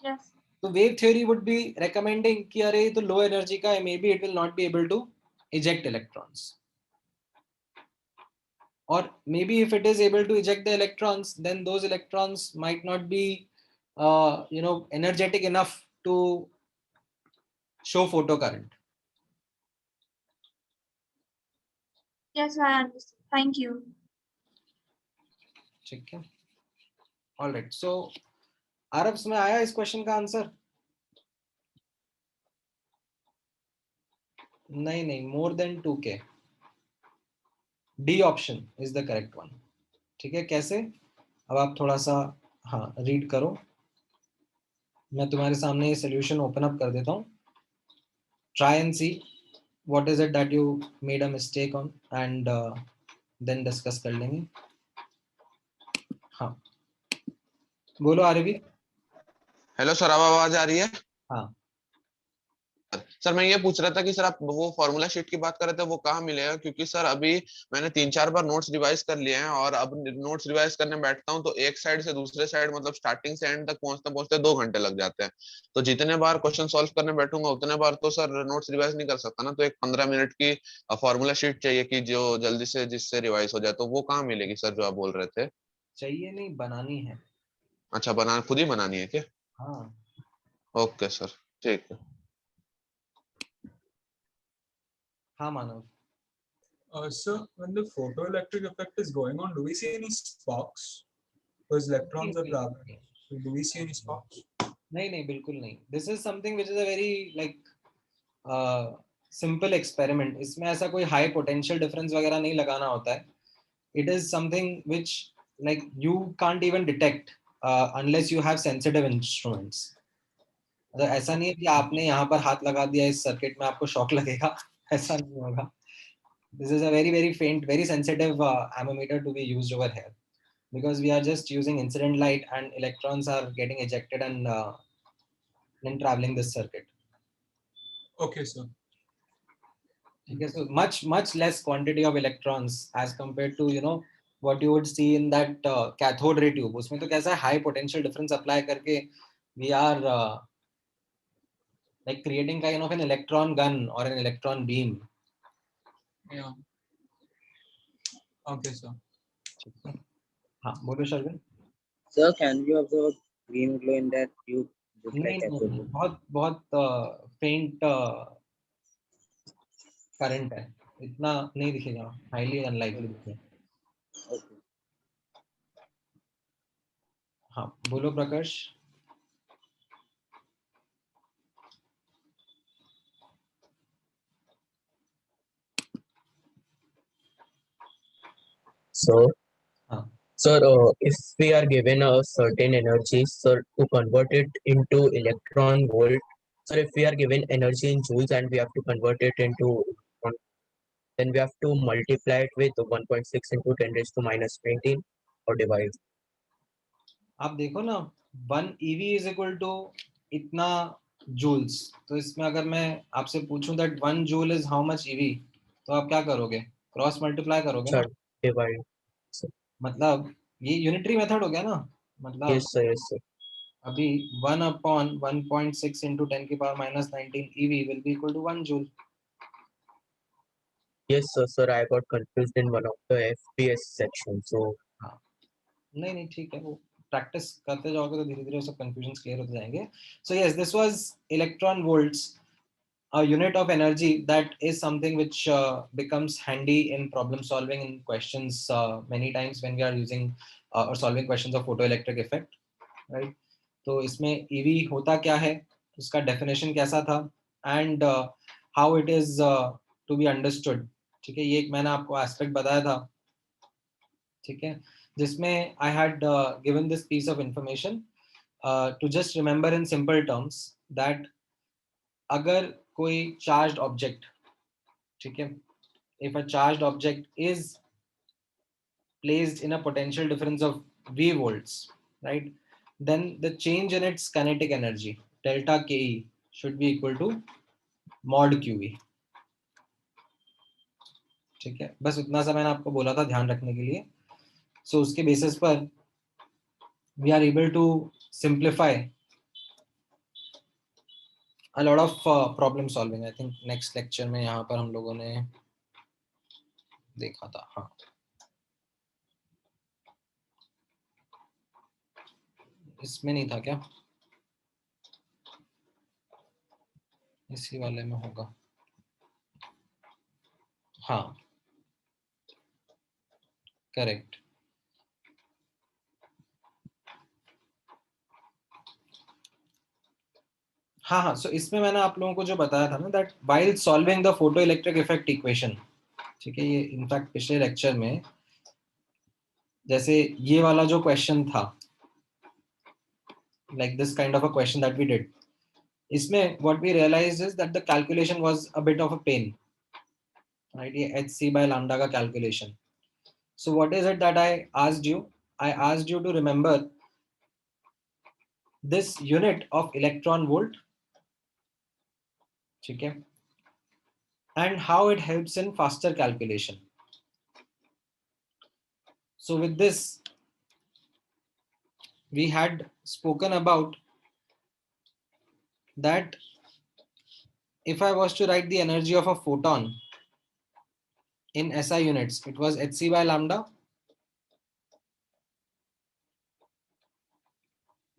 Yes. So wave theory would be recommending कि अरे ये तो low energy का है, maybe it will not be able to eject electrons. Or maybe if it is able to eject the electrons, then those electrons might not be energetic enough to show photocurrent. Yes, I understand. Thank you. ठीक है. All right. So Aarav, में आया इस question का answer? नहीं, more than 2K. D option is the correct one. ठीक है, कैसे? अब आप थोड़ा सा हाँ रीड करो, मैं तुम्हारे सामने ये सोल्यूशन ओपन अप कर देता हूँ. Try and see what is it that you made a mistake on, and then discuss कर लेंगे. हाँ बोलो आरवी. हेलो सर, अब आवाज आ रही है? हाँ सर मैं ये पूछ रहा था कि सर आप वो फॉर्मूला शीट की बात कर रहे थे, वो कहाँ मिलेगा? क्योंकि सर अभी मैंने 3-4 बार नोट्स रिवाइज कर लिए हैं, और अब नोट्स रिवाइज करने बैठता हूँ तो एक साइड से दूसरे साइड, मतलब स्टार्टिंग से एंड तक पहुंचते पहुंचते 2 घंटे लग जाते हैं. तो जितने बार क्वेश्चन सॉल्व करने बैठूंगा उतने बार तो सर नोट्स रिवाइज नहीं कर सकता ना. तो एक 15 मिनट की फॉर्मूला शीट चाहिए कि जो जल्दी से जिससे रिवाइज हो जाए. तो वो कहाँ मिलेगी सर, जो आप बोल रहे थे? चाहिए नहीं, बनानी है. अच्छा, खुद ही बनानी है क्या? हाँ ओके सर, ठीक है. हाँ मानव. So when the photoelectric effect is going on, do we see any sparks? Because electrons are traveling. So do we see any sparks? नहीं, बिल्कुल नहीं. This is something which is a very like simple experiment. इसमें ऐसा कोई high potential difference वगैरह नहीं लगाना होता है. It is something which like you can't even detect unless you have sensitive instruments. मतलब ऐसा नहीं है कि आपने यहाँ पर हाथ लगा दिया इस सर्किट में आपको शॉक लगेगा. ऐसा नहीं होगा. This is a very faint, very sensitive ammeter to be used over here, because we are just using incident light and electrons are getting ejected and then traveling this circuit. Okay, sir. Okay, so much less quantity of electrons as compared to what you would see in that cathode ray tube. उसमें तो कैसा है, high potential difference apply करके we are like creating kind of an electron gun or an electron beam. Yeah. Okay, sir. हाँ बोलो Sherwin. Sir, can you observe green glow in that tube? Just like नहीं, cathode ray? बहुत faint current है, इतना नहीं दिखेगा, highly unlikely दिखेगा. Okay. हाँ बोलो प्रकाश. So, हाँ. sir, if we are given a certain energy, sir, to convert it into electron volt, sir, if we are given energy in joules and we have to convert it into electron, then we have to multiply it with 1.6 into 10 raised to minus 19 or divide. आप देखो ना, 1 EV is equal to इतना joules. तो इसमें अगर मैं आपसे पूछूं that 1 joule is how much EV, तो आप क्या करोगे? क्रॉस मल्टीप्लाई करोगे ना. Sir, divide. Sir. मतलब ये यूनिटरी मेथड हो गया ना. मतलब Yes, sir. Yes, sir. अभी 1 upon 1.6 into 10 की power minus 19 EV will be equal to 1 joule. Yes, sir. Sir, I got confused in one of the FPS section. So, हाँ नहीं ठीक है, वो प्रैक्टिस करते जाओगे तो धीरे धीरे सब कंफ्यूजन क्लियर होते जाएंगे. So yes, this was electron volts, a unit of energy that is something which becomes handy in problem solving in questions many times when we are using or solving questions of photoelectric effect, right? तो इसमें EV होता क्या है, उसका definition कैसा था, and how it is to be understood. ठीक है, ये एक मैंने आपको aspect बताया था. ठीक है, जिसमें I had given this piece of information to just remember in simple terms that अगर कोई charged object, ठीक है, if a charged object is placed in a potential difference of V volts, right, then the change in its kinetic energy delta Ke should be equal to mod QE. ठीक है, बस उतना सा मैंने आपको बोला था ध्यान रखने के लिए. सो उसके बेसिस पर we are able to simplify a lot of problem solving. I think next lecture में यहाँ पर हम लोगों ने देखा था. हाँ इसमें नहीं था क्या, इसी वाले में होगा. हाँ करेक्ट. हाँ हाँ, सो इसमें मैंने आप लोगों को जो बताया था ना, that while solving the photo electric effect equation, ठीक है, ये इनफैक्ट पिछले लेक्चर में जैसे ये वाला जो क्वेश्चन था, like this kind of a question that we did, इसमें what we realised is that the calculation was a bit of a pain, right, ये hc by lambda का calculation. So what is it that I asked you? I asked you to remember this unit of electron volt, ठीक है, and how it helps in faster calculation. So with this, we had spoken about that if I was to write the energy of a photon in SI units, it was hc by lambda.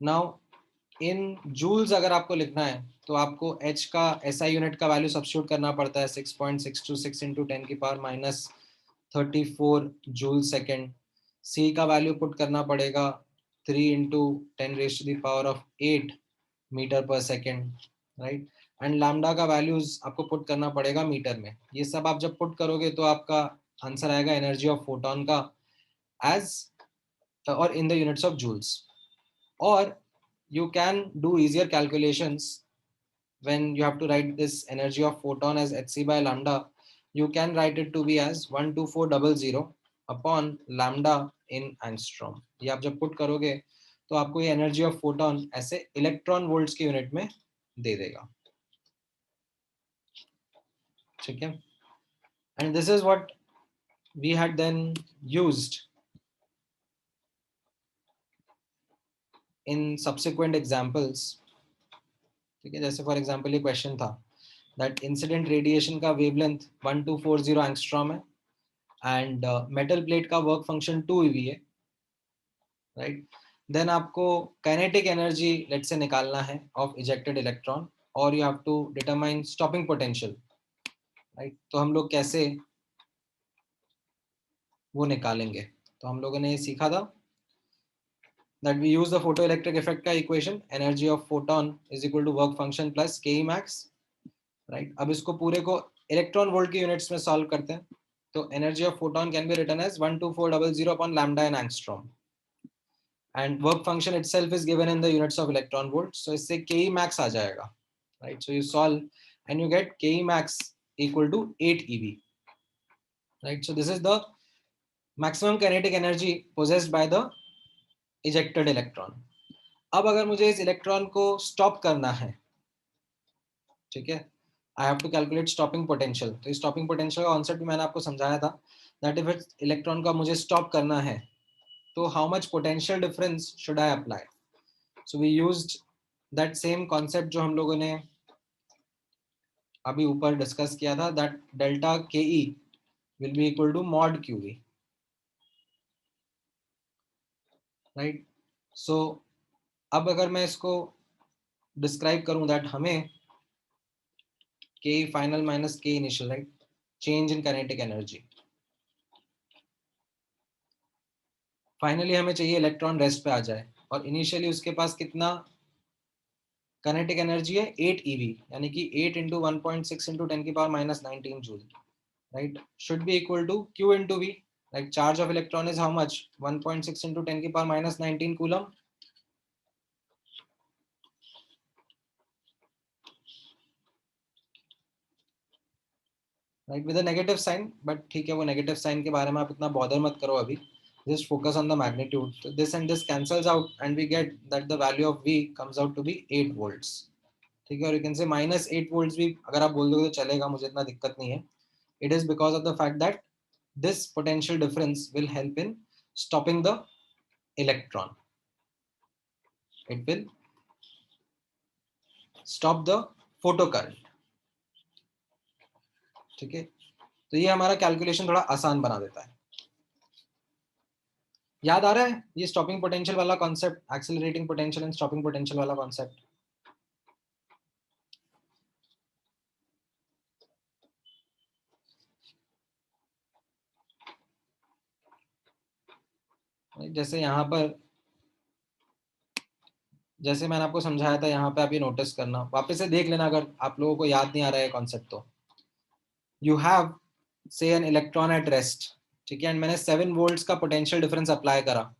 Now in joules अगर आपको लिखना है तो आपको h का SI unit का value substitute करना पड़ता है 6.626 into 10 की power minus 34 joule second. C का वैल्यू पुट करना पड़ेगा 3 into 10 raised to the power of 8 metre पर सेकेंड, राइट, एंड लैम्डा का वैल्यूज आपको पुट करना पड़ेगा मीटर में. ये सब आप जब पुट करोगे तो आपका आंसर आएगा एनर्जी ऑफ फोटोन का एज और in the units of joules. और you can do easier calculations when you have to write this energy of photon as hc by lambda. You can write it to be as 12400 upon lambda in angstrom. ये आप जब put करोगे तो आपको ये energy of photon ऐसे electron volts के unit में दे देगा, ठीक है. And this is what we had then used in subsequent examples, ठीक है. जैसे फॉर एग्जांपल ये क्वेश्चन था दैट इंसिडेंट रेडिएशन का वेवलेंथ 1240 एंगस्ट्रॉम है एंड मेटल प्लेट का वर्क फंक्शन 2 eV है, राइट. देन आपको काइनेटिक एनर्जी लेट से निकालना है ऑफ इजेक्टेड इलेक्ट्रॉन और you have to determine stopping potential, right. तो हम लोग कैसे वो निकालेंगे, तो हम लोगों ने ये सीखा था that we use the photoelectric effect का equation, energy of photon is equal to work function plus ke max, right. अब इसको पूरे को इलेक्ट्रॉन वोल्ट के यूनिट्स में सॉल्व करते हैं तो energy of photon can be written as 12400 upon lambda in angstrom and work function itself is given in the units of electron volt, so इससे ke max आ जाएगा, right. So you solve and you get ke max equal to 8 eV, right. So this is the maximum kinetic energy possessed by the ejected electron. अब अगर मुझे इस electron को stop करना है, ठीक है, I have to calculate stopping potential. तो स्टॉपिंग पोटेंशियल का कॉन्सेप्ट भी मैंने आपको समझाया था दैट इफ इलेक्ट्रॉन का मुझे स्टॉप करना है तो how much potential difference should I apply. So we used that same concept जो हम लोगों ने अभी ऊपर डिस्कस किया था, that delta K E will be equal to mod Q V, right. So अब अगर मैं इसको डिस्क्राइब करूं दैट हमें K final minus K initial, right, change in kinetic energy. Finally हमें चाहिए इलेक्ट्रॉन रेस्ट पे आ जाए और इनिशियली उसके पास कितना काइनेटिक एनर्जी है 8 eV, यानी कि 8 into 1.6 into 10 की power minus 19 joule, right, should be equal to Q into V, like charge of electron is how much 1.6 into 10 की power minus 19 coulomb, right, with a negative sign. But ठीक है, वो negative sign के बारे में आप इतना बॉदर मत करो अभी, just focus on the magnitude. So this and this cancels out and we get that the value of V comes out to be 8 volts, ठीक है. और you can say minus 8 volts भी अगर आप बोल दोगे तो चलेगा, मुझे इतना दिक्कत नहीं है. It is because of the fact that this potential difference will help in stopping the electron. It will stop the photocurrent, ठीक है. तो ये हमारा कैलकुलेशन थोड़ा आसान बना देता है. याद आ रहा है ये स्टॉपिंग पोटेंशियल वाला concept, accelerating potential and stopping potential वाला कॉन्सेप्ट. जैसे यहाँ पर जैसे मैंने आपको समझाया था, यहाँ पे आप ये नोटिस करना, वापस से देख लेना अगर आप लोगों को याद नहीं आ रहा है कॉन्सेप्ट तो। You have say an electron at rest, ठीक है, एंड मैंने 7 वोल्ट्स का पोटेंशियल डिफरेंस अप्लाई करा,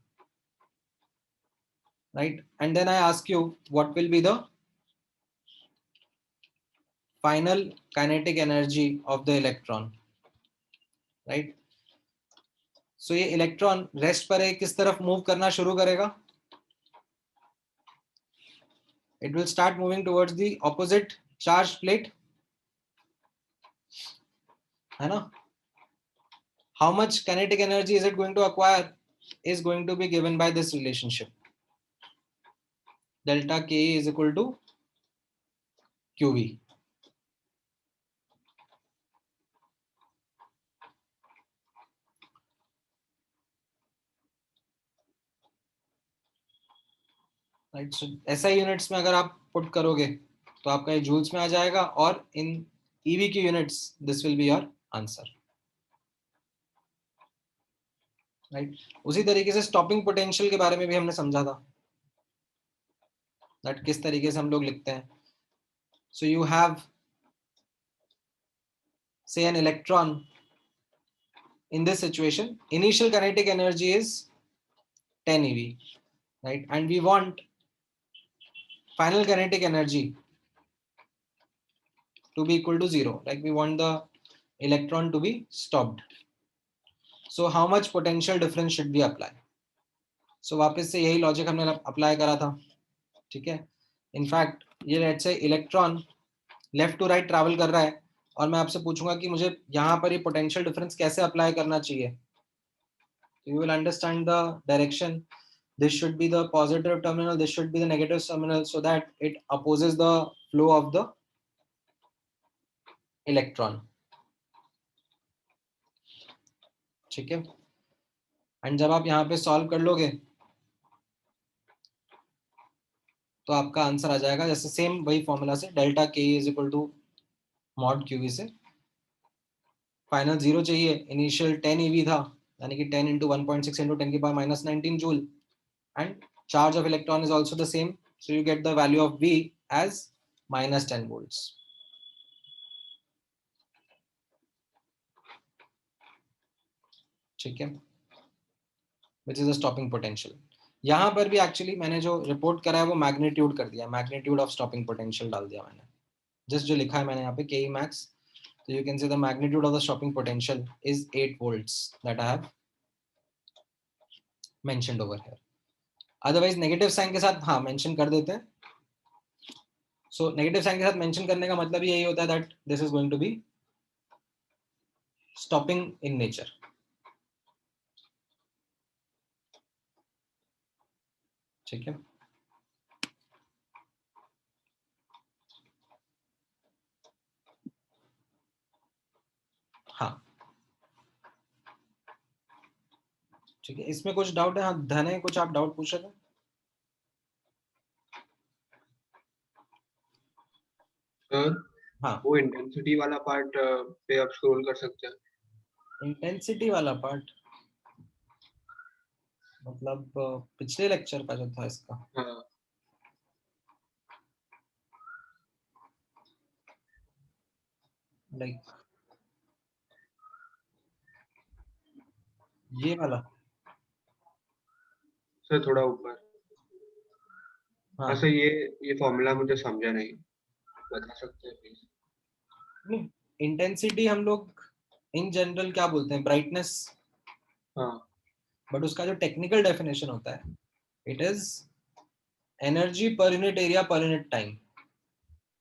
right, and then I ask you what will be the final kinetic energy of the electron, right. So ये electron rest पर है, किस तरफ मूव करना शुरू करेगा? It will start moving towards the opposite charged plate, है ना? How much kinetic energy is it going to acquire is going to be given by this relationship. Delta K is equal to QV. Right, so SI units में अगर आप put करोगे तो आपका ये joules में आ जाएगा, और इन EV की units this will be your answer, right. उसी तरीके से स्टॉपिंग पोटेंशियल के बारे में भी हमने समझा था, दैट किस तरीके से हम लोग लिखते हैं। So you have say an electron in this situation, initial kinetic energy is 10 eV, right, and we want final kinetic energy to be equal to 0, like we want the electron to be stopped. So how much potential difference should we apply? So वापस से यही logic हमने apply करा था, ठीक है। In fact ये लेट्स से electron left to right travel कर रहा है, और मैं आपसे पूछूंगा कि मुझे यहाँ पर ये पोटेंशियल डिफरेंस कैसे अप्लाई करना चाहिए। You will understand the direction. This should be the positive terminal, this should be the negative terminal, so that it opposes the flow of the electron, ठीक है। एंड जब आप यहाँ पे सॉल्व कर लोगे तो आपका आंसर आ जाएगा, जैसे सेम वही फॉर्मूला से, delta K is equal to mod QV से फाइनल 0 चाहिए, इनिशियल 10 EV था, यानी कि 10 into 1.6 into 10 की power -19 joule, and charge of electron is also the same, so you get the value of V as -10 volts. ठीक है, which is the stopping potential. यहाँ पर भी एक्चुअली मैंने जो रिपोर्ट करा है वो मैग्नीट्यूड कर दिया, मैग्नीट्यूड ऑफ स्टॉपिंग पोटेंशियल डाल दिया मैंने, जस्ट जो लिखा है मैंने यहाँ पे Ke max, so you can say the magnitude of the stopping potential is 8 volts that I have mentioned over here. Otherwise negative sign के साथ हाँ मेंशन कर देते हैं। सो नेगेटिव साइन के साथ मेंशन करने का मतलब यही होता है that this is going to be stopping in nature. ठीक है, हाँ ठीक है, इसमें कुछ डाउट है? हाँ धन है, कुछ आप डाउट पूछ रहे थे? सर हाँ, वो इंटेंसिटी वाला पार्ट पे आप स्क्रॉल कर सकते हैं। इंटेंसिटी वाला पार्ट मतलब पिछले लेक्चर का जो था इसका? हाँ लाइक ये वाला सर थोड़ा ऊपर। हाँ सर ये फॉर्मूला मुझे समझा नहीं, बता सकते हैं प्लीज? नहीं, इंटेंसिटी हम लोग इन जनरल क्या बोलते हैं, ब्राइटनेस। हाँ, बट उसका जो टेक्निकल डेफिनेशन होता है it is energy per unit area per unit time.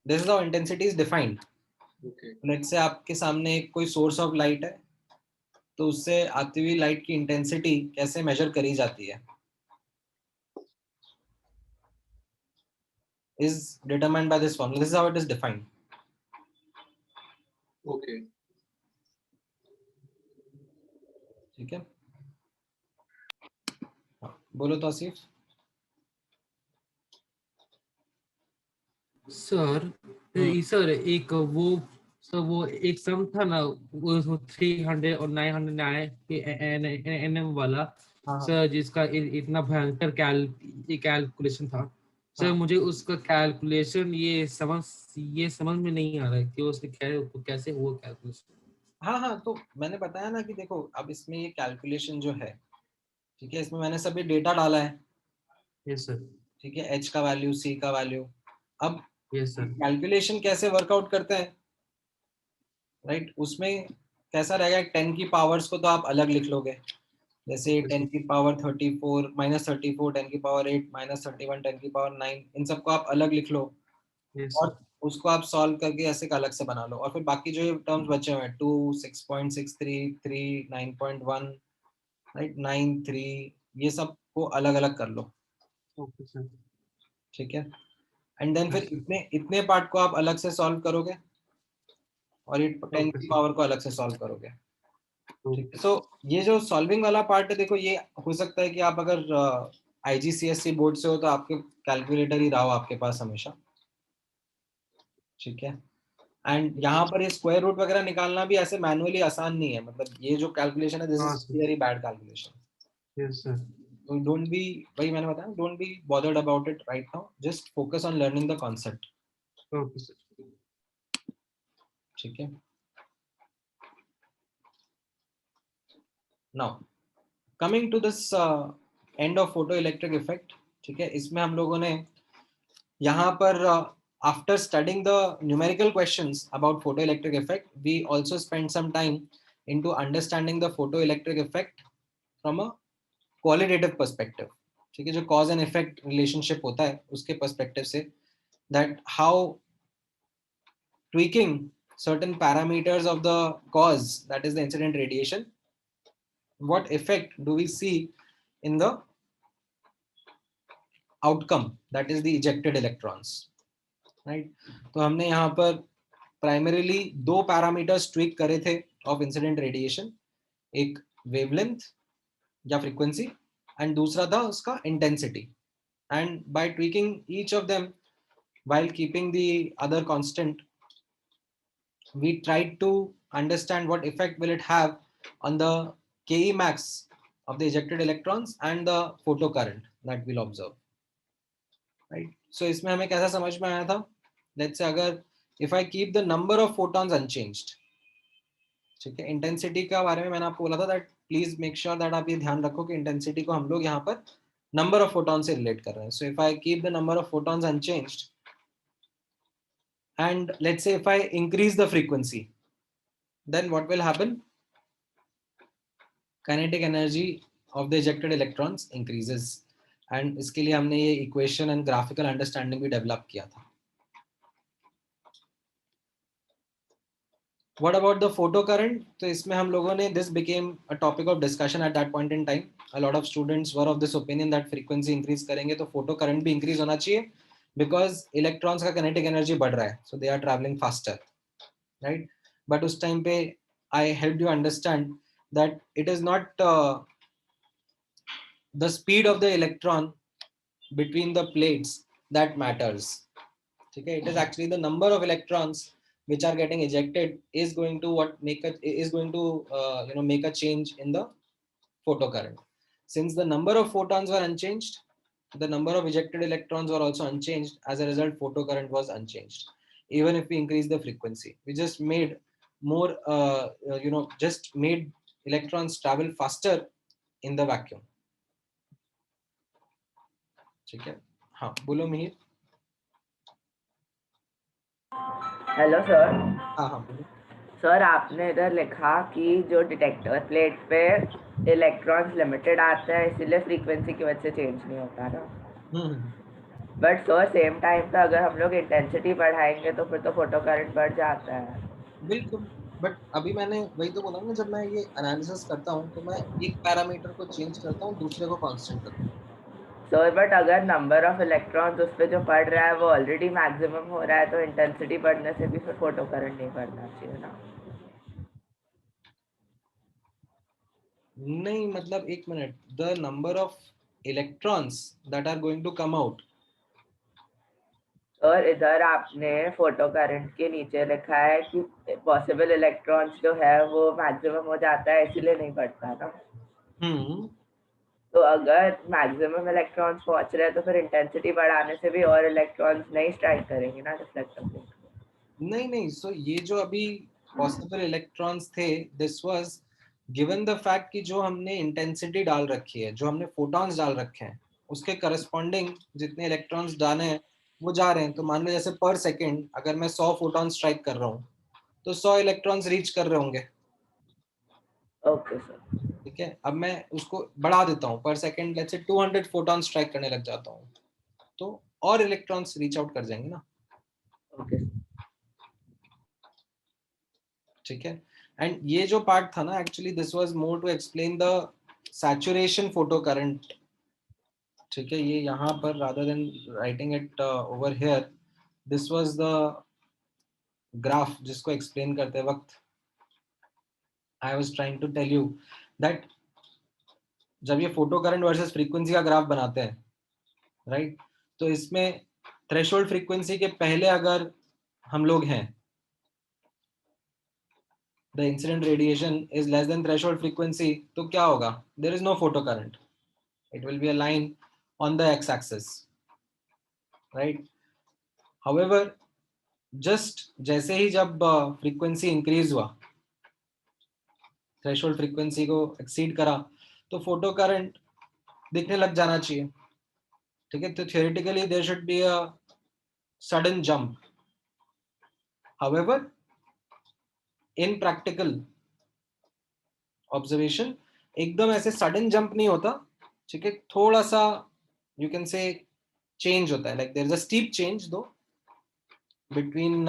This is how intensity is defined. Let's say आपके सामने एक कोई सोर्स ऑफ लाइट है, तो उससे आती हुई लाइट की इंटेंसिटी कैसे मेजर करी जाती है is determined by this formula. This is how it is defined. Okay ठीक है, बोलो तौसीफ। सर सर एक वो एक सम था ना, वो 300 और 909 nm वाला, हाँ, सर जिसका इतना भयंकर कैलकुलेशन था। सर मुझे उसका कैलकुलेशन ये समझ में नहीं आ रहा है कि उसने कैसे हुआ कैलकुलेशन। हाँ, तो मैंने बताया ना कि देखो अब इसमें ये कैलकुलेशन जो है, ठीक है, इसमें मैंने सभी डेटा डाला है। Yes sir. ठीक है, एच का वैल्यू, सी का वैल्यू। अब यस सर। कैलकुलेशन कैसे वर्कआउट करते हैं, राइट? उसमें कैसा रहेगा, 10 की पावर्स को तो आप अलग लिख लोगे, जैसे 10 की पावर 34 -34, 10 की पावर 8 -31, 10 की पावर 9, इन सबको आप अलग लिख लो और उसको आप सॉल्व करके ऐसे अलग से बना लो। और फिर बाकी जो टर्म्स बचे हुए हैं 2, 6.63, 3, 9.1, राइट, 9, 3, ये सब को अलग अलग कर लो। Okay sir. ठीक है, एंड देन फिर इतने पार्ट को आप अलग से सॉल्व करोगे और ये 10 की पावर को अलग से सॉल्व करोगे। ठीक है, सो ये जो सॉल्विंग वाला पार्ट है, देखो ये हो सकता है कि आप अगर IGCSE बोर्ड से हो तो आपके कैलकुलेटर ही रहा हो आपके पास हमेशा। ठीक है, एंड यहाँ पर ये स्क्वायर रूट वगैरह निकालना भी ऐसे मैनुअली आसान नहीं है, मतलब ये जो कैलकुलेशन है, this is very bad calculation. Yes sir. So don't be, वही मैंने बताया, don't be bothered about it right now, just focus on learning the concept. Okay sir. ठीक है, now coming to this end of photoelectric effect, ठीक है, इसमें हम लोगों ने यहाँ पर after studying the numerical questions about photoelectric effect, we also spent some time into understanding the photoelectric effect from a qualitative perspective. ठीक है, जो cause and effect relationship होता है उसके perspective से, that how tweaking certain parameters of the cause, that is the incident radiation, what effect do we see in the outcome, that is the ejected electrons, right? तो हमने यहाँ पर primarily दो parameters tweak करे थे of incident radiation, एक wavelength या frequency and दूसरा था उसका intensity, and by tweaking each of them while keeping the other constant, we tried to understand what effect will it have on the Ke max of the ejected electrons and the photocurrent that we'll observe, right? So इसमें हमें कैसा समझ में आया था, let's say अगर if I keep the number of photons unchanged, ठीक है, इंटेंसिटी का बारे में मैंने आपको बोला था that please make sure that आप ये ध्यान रखो कि इंटेंसिटी को हम लोग यहाँ पर number of photons से relate कर रहे हैं. So if I keep the number of photons unchanged and let's say if I increase the frequency, then what will happen? Kinetic energy of the ejected electrons increases, and इसके लिए हमने ये equation and graphical understanding भी develop किया था. What about the photocurrent? तो इसमें हम लोगों ने, this became a topic of discussion at that point in time. A lot of students were of this opinion that frequency increase करेंगे तो photocurrent भी increase होना चाहिए, because electrons का kinetic energy बढ़ रहा है, so they are traveling faster, right? But उस time पे I helped you understand that it is not the speed of the electron between the plates that matters. Okay, it is actually the number of electrons which are getting ejected is going to make a change in the photocurrent. Since the number of photons were unchanged, the number of ejected electrons were also unchanged. As a result, photocurrent was unchanged. Even if we increase the frequency, we just made more, just made electrons travel faster in the vacuum. ठीक है, हाँ बोलो Mihir. Hello sir. हाँ बोलो। Sir आपने इधर लिखा कि जो डिटेक्टर प्लेट पे इलेक्ट्रॉन्स लिमिटेड आते हैं इसीलिए फ्रीक्वेंसी की वजह से चेंज नहीं होता ना, बट सर सेम टाइम पे अगर हम लोग इंटेंसिटी बढ़ाएंगे तो फिर तो फोटो करंट बढ़ जाता है। बिल्कुल, बट अभी मैंने वही तो बोला ना, जब मैं ये एनालिसिस करता हूँ तो मैं एक पैरामीटर को चेंज करता हूँ, दूसरे को कांस्टेंट करता हूँ। सर बट अगर नंबर ऑफ इलेक्ट्रॉन्स उस पे जो पड़ रहा है वो ऑलरेडी मैक्सिमम हो रहा है तो इंटेंसिटी बढ़ने से भी फिर फोटो करंट नहीं बढ़ना चाहिए ना? नहीं, मतलब एक minute, the number of electrons that are going to come out. और इधर आपने फोटो करंट के नीचे लिखा है कि पॉसिबल इलेक्ट्रॉन्स जो है वो मैक्सिमम हो जाता है इसीलिए नहीं बढ़ता ना। तो अगर मैक्सिमम इलेक्ट्रॉन्स पहुंच रहे हैं तो फिर इंटेंसिटी बढ़ाने से भी और इलेक्ट्रॉन्स नहीं स्ट्राइक करेंगे ना रिफ्लेक्टर प्लेट। नहीं, सो ये जो अभी पॉसिबल इलेक्ट्रॉन्स थे, this was given the fact कि जो हमने इंटेंसिटी डाल रखी है, जो हमने फोटॉन्स डाल रखे हैं, उसके करस्पॉन्डिंग जितने इलेक्ट्रॉन्स डाले हैं वो जा रहे हैं। तो मान लो जैसे पर सेकेंड अगर मैं 100 फोटॉन स्ट्राइक कर रहा हूँ तो 100 इलेक्ट्रॉन्स रीच कर रहे होंगे। Okay sir. ठीक है, अब मैं उसको बढ़ा देता हूँ, पर second let's say 200 photon strike करने लग जाता हूँ, तो और इलेक्ट्रॉन्स रीच आउट कर जाएंगे ना। ओके। ठीक है, एंड ये जो पार्ट था ना, actually this was more to explain the saturation photo current. ठीक है, ये यहाँ पर rather than writing it over here, this was the graph जिसको एक्सप्लेन करते वक्त I was trying to tell you that जब ये फोटो करंट वर्सेस फ्रीक्वेंसी का ग्राफ बनाते हैं, राइट, तो इसमें थ्रेशोल्ड फ्रीक्वेंसी के पहले अगर हम लोग हैं, the incident radiation is less than threshold frequency, तो क्या होगा? There is no photocurrent. It will be a line on the x-axis, right? However, just जैसे ही जब frequency increase हुआ, threshold frequency को exceed करा, तो photocurrent दिखने लग जाना चाहिए। ठीक है, तो theoretically there should be a sudden jump. However, in practical observation एकदम ऐसे sudden jump नहीं होता। ठीक है, थोड़ा सा you can say change होता है, like there is a steep change though between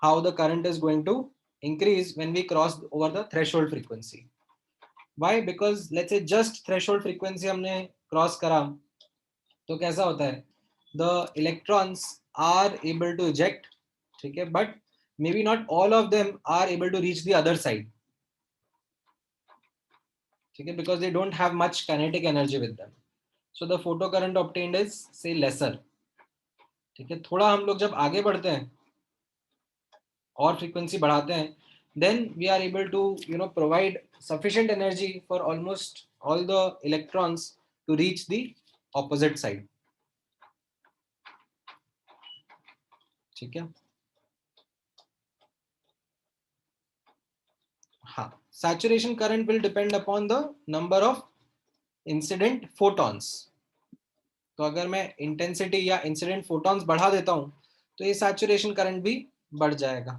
how the current is going to increase when we cross over the threshold frequency. Why? Because let's say just threshold frequency हमने cross करा, तो कैसा होता है, the electrons are able to eject, ठीक है, but maybe not all of them are able to reach the other side, ठीक है, because they don't have much kinetic energy with them, so the photocurrent obtained is say lesser. ठीक है, थोड़ा हम लोग जब आगे बढ़ते हैं और फ्रीक्वेंसी बढ़ाते हैं, then we are able to provide sufficient energy for almost all the electrons to reach the opposite side. ठीक है, हाँ, saturation current will depend upon the number of incident photons. तो अगर मैं इंटेंसिटी या इंसिडेंट फोटॉन्स बढ़ा देता हूं तो ये सैचुरेशन करंट भी बढ़ जाएगा।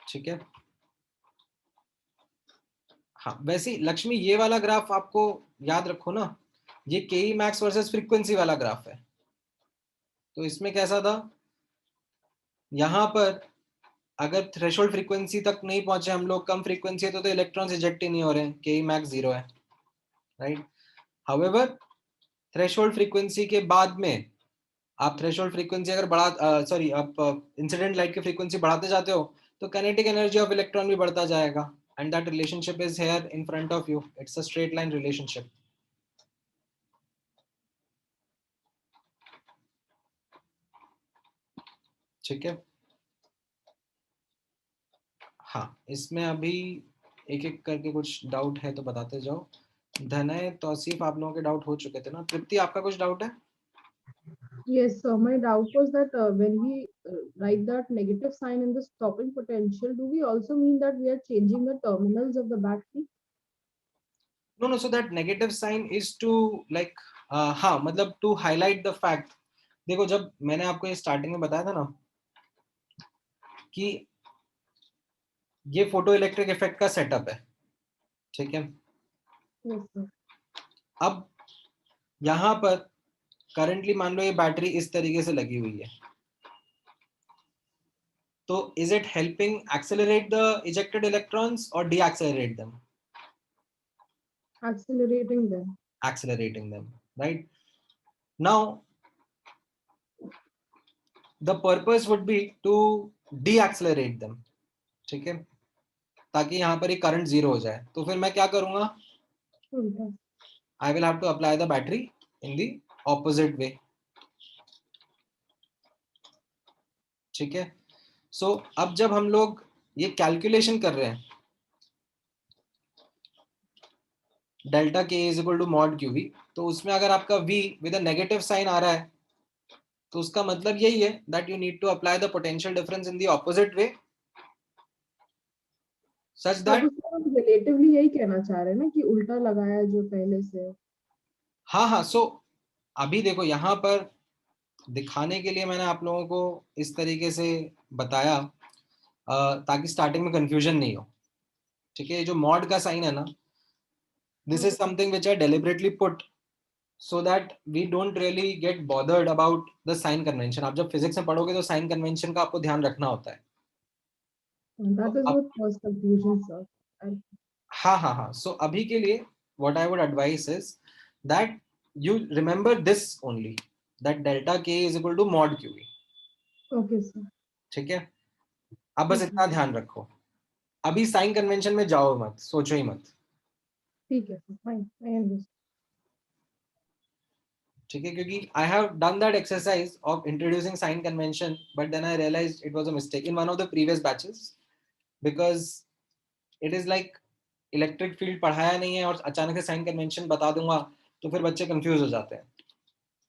ठीक है, हाँ, वैसे लक्ष्मी ये वाला ग्राफ आपको याद रखो ना, ये के मैक्स वर्सेस फ्रीक्वेंसी वाला ग्राफ है। तो इसमें कैसा था, यहां पर अगर थ्रेशोल्ड फ्रीक्वेंसी तक नहीं पहुंचे हम लोग, कम फ्रीक्वेंसी है तो इलेक्ट्रॉन्स इजेक्ट ही नहीं हो रहे हैं, के मैक्स 0 है, राइट। हाउएवर थ्रेशोल्ड फ्रीक्वेंसी के बाद में आप थ्रेशोल्ड फ्रीक्वेंसी अगर बढ़ा आप इंसिडेंट लाइट की फ्रीक्वेंसी बढ़ाते जाते हो तो काइनेटिक एनर्जी ऑफ इलेक्ट्रॉन भी बढ़ता जाएगा, and that relationship is here in front of you, it's a straight line relationship. ठीक है, हाँ, इसमें अभी एक एक करके कुछ डाउट है तो बताते जाओ। धनय, तौसीफ, आप लोगों के डाउट हो चुके थे ना। तृप्ति, आपका कुछ डाउट है? Yes, so my doubt was that when we write that negative sign in the stopping potential, do we also mean that we are changing the terminals of the battery? No, so that negative sign is to like हाँ, मतलब to highlight the fact। देखो, जब मैंने आपको ये starting में बताया था ना कि ये फोटो इलेक्ट्रिक इफेक्ट का सेटअप है, ठीक है। Yes, sir. अब यहाँ पर करंटली मान लो ये बैटरी इस तरीके से लगी हुई है, तो is it helping accelerate the ejected electrons or deaccelerate them? Accelerating them. Accelerating them, right? Now the purpose would be to deaccelerate them, ठीक है, ताकि यहाँ पर ये करंट 0 हो जाए। तो फिर मैं क्या करूंगा, I will have to apply the battery in the opposite way। ठीक है, सो अब जब हम लोग ये कैलकुलेशन कर रहे हैं delta K is equal to mod Q V, तो उसमें अगर आपका v with a negative sign आ रहा है तो उसका मतलब यही है that you need to apply the potential difference in the opposite way such अब दैट, उसमें हम रिलेटिवली यही कहना चाह रहे हैं ना कि उल्टा लगाया जो पहले से। हाँ, सो अभी देखो यहाँ पर दिखाने के लिए मैंने आप लोगों को इस तरीके से बताया ताकि स्टार्टिंग में कंफ्यूजन नहीं हो, ठीक है। जो मॉड का साइन है ना, this is something which I deliberately put so that we don't really get bothered about the sign convention. आप जब फिजिक्स में पढ़ोगे तो साइन कन्वेंशन का आपको ध्यान रखना होता है। That is what caused confusion, sir. हाँ, so अभी के लिए what I would advise is that you remember this only, that delta k is equal to mod qv. Okay, sir. ठीक है, अब बस इतना ध्यान रखो, अभी साइन कन्वेंशन में जाओ मत, सोचो ही मत। ठीक है, fine, I understand. ठीक है, क्योंकि I have done that exercise of introducing sign convention, but then I realized it was a mistake in one of the previous batches because it is like electric field पढ़ाया नहीं है और अचानक से sign convention बता दूंगा तो फिर बच्चे कंफ्यूज हो जाते हैं,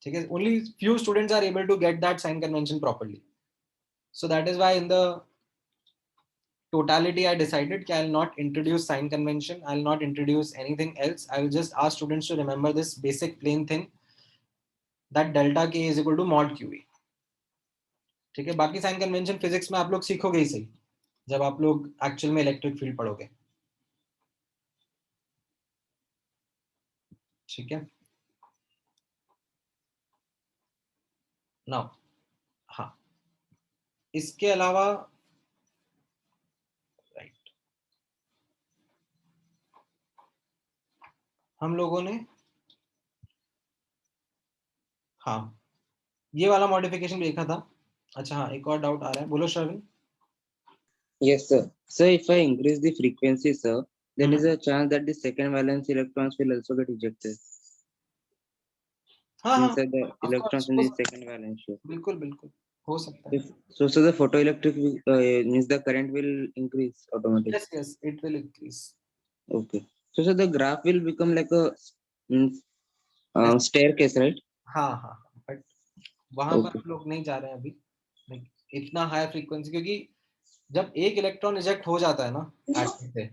ठीक है। Only few students are able to get that sign convention properly, so that is why in the totality I decided that I will not introduce sign convention, I will not introduce anything else, I will just ask students to remember this basic plain thing that delta k is equal to mod qv, ठीक है। बाकी sign convention physics में आप लोग सीखोगे ही सही जब आप लोग एक्चुअल में इलेक्ट्रिक फील्ड पढ़ोगे, ठीक है। नाउ हाँ, इसके अलावा राइट हम लोगों ने हाँ ये वाला मॉडिफिकेशन देखा था। अच्छा हाँ, एक और डाउट आ रहा है, बोलो श्रवण। Yes, sir. So if I increase the frequency, sir, there is a chance that the second valence electrons will also get ejected inside the electrons in the second valence shell. बिल्कुल बिल्कुल हो सकता है। So the photoelectric means the current will increase automatically. Yes, it will increase. Okay. So the graph will become like a staircase, right? हाँ, but वहां पर हम लोग नहीं जा रहे हैं अभी, इतना हाई फ्रीक्वेंसी, क्योंकि जब एक इलेक्ट्रॉन इजेक्ट हो जाता है ना एटम से,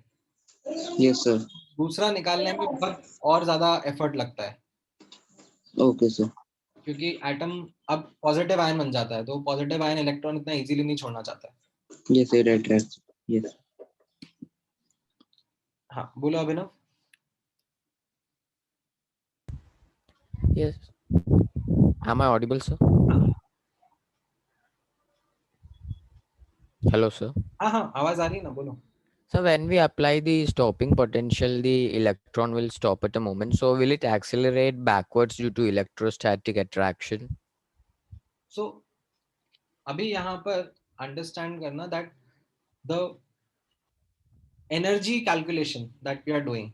yes sir, दूसरा निकालने में बहुत और ज्यादा एफर्ट लगता है। okay sir, क्योंकि एटम अब पॉजिटिव आयन बन जाता है, तो पॉजिटिव आयन इलेक्ट्रॉन इतना इजीली नहीं छोड़ना चाहता है। yes sir, right, yes. हाँ बोलो अभिनव। Yes. Am I audible, sir? Hello, sir. हाँ, आवाज आ रही है ना, बोलो। So when we apply the stopping potential, the electron will stop at a moment. So will it accelerate backwards due to electrostatic attraction? So अभी यहाँ पर understand करना that the energy calculation that we are doing,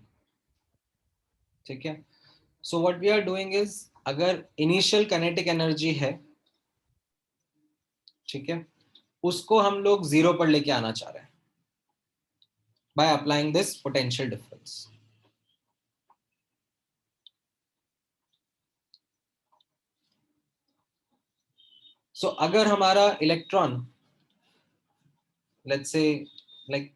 ठीक है। So what we are doing is, अगर initial kinetic energy है, ठीक है, उसको हम लोग जीरो पर लेके आना चाह रहे हैं by applying this potential difference. So अगर हमारा electron, let's say like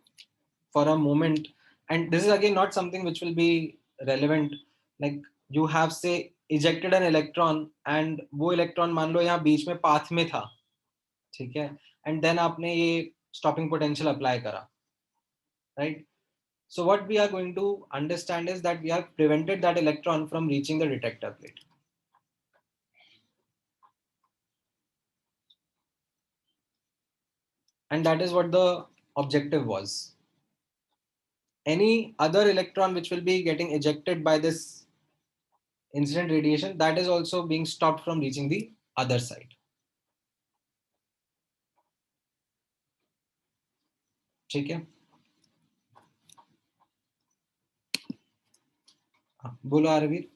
for a moment, and this is again not something which will be relevant, like you have say ejected an electron and वो electron मान लो यहाँ बीच में path में था, ठीक है, and then आपने ये stopping potential apply करा, right? So what we are going to understand is that we have prevented that electron from reaching the detector plate. And that is what the objective was. Any other electron which will be getting ejected by this incident radiation, that is also being stopped from reaching the other side. ठीक है, बोलो Aarveer.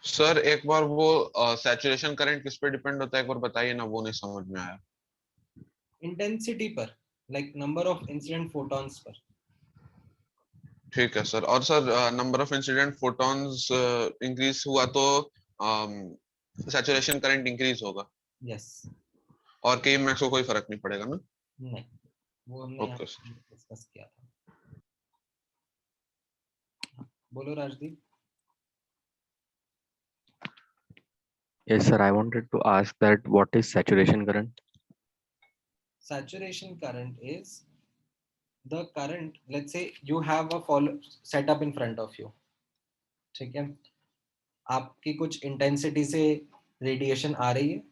Sir एक बार वो saturation current किस पे depend होता है, एक बार बताइए ना, वो नहीं समझ में आया। इंटेंसिटी पर, like number of incident photons per. ठीक है सर। और sir number of incident photons increase हुआ तो सैचुरेशन करंट इंक्रीज होगा। यस। और के मैक्स को कोई फर्क नहीं पड़ेगा ना? नहीं, वो हमने यहाँ ओके डिस्कस किया था। बोलो Rajdeep. Yes, sir. I wanted to ask that what is saturation current? Saturation current is the current, let's say you have a follow setup in front of you, ठीक है, आपकी कुछ इंटेंसिटी से रेडिएशन आ रही है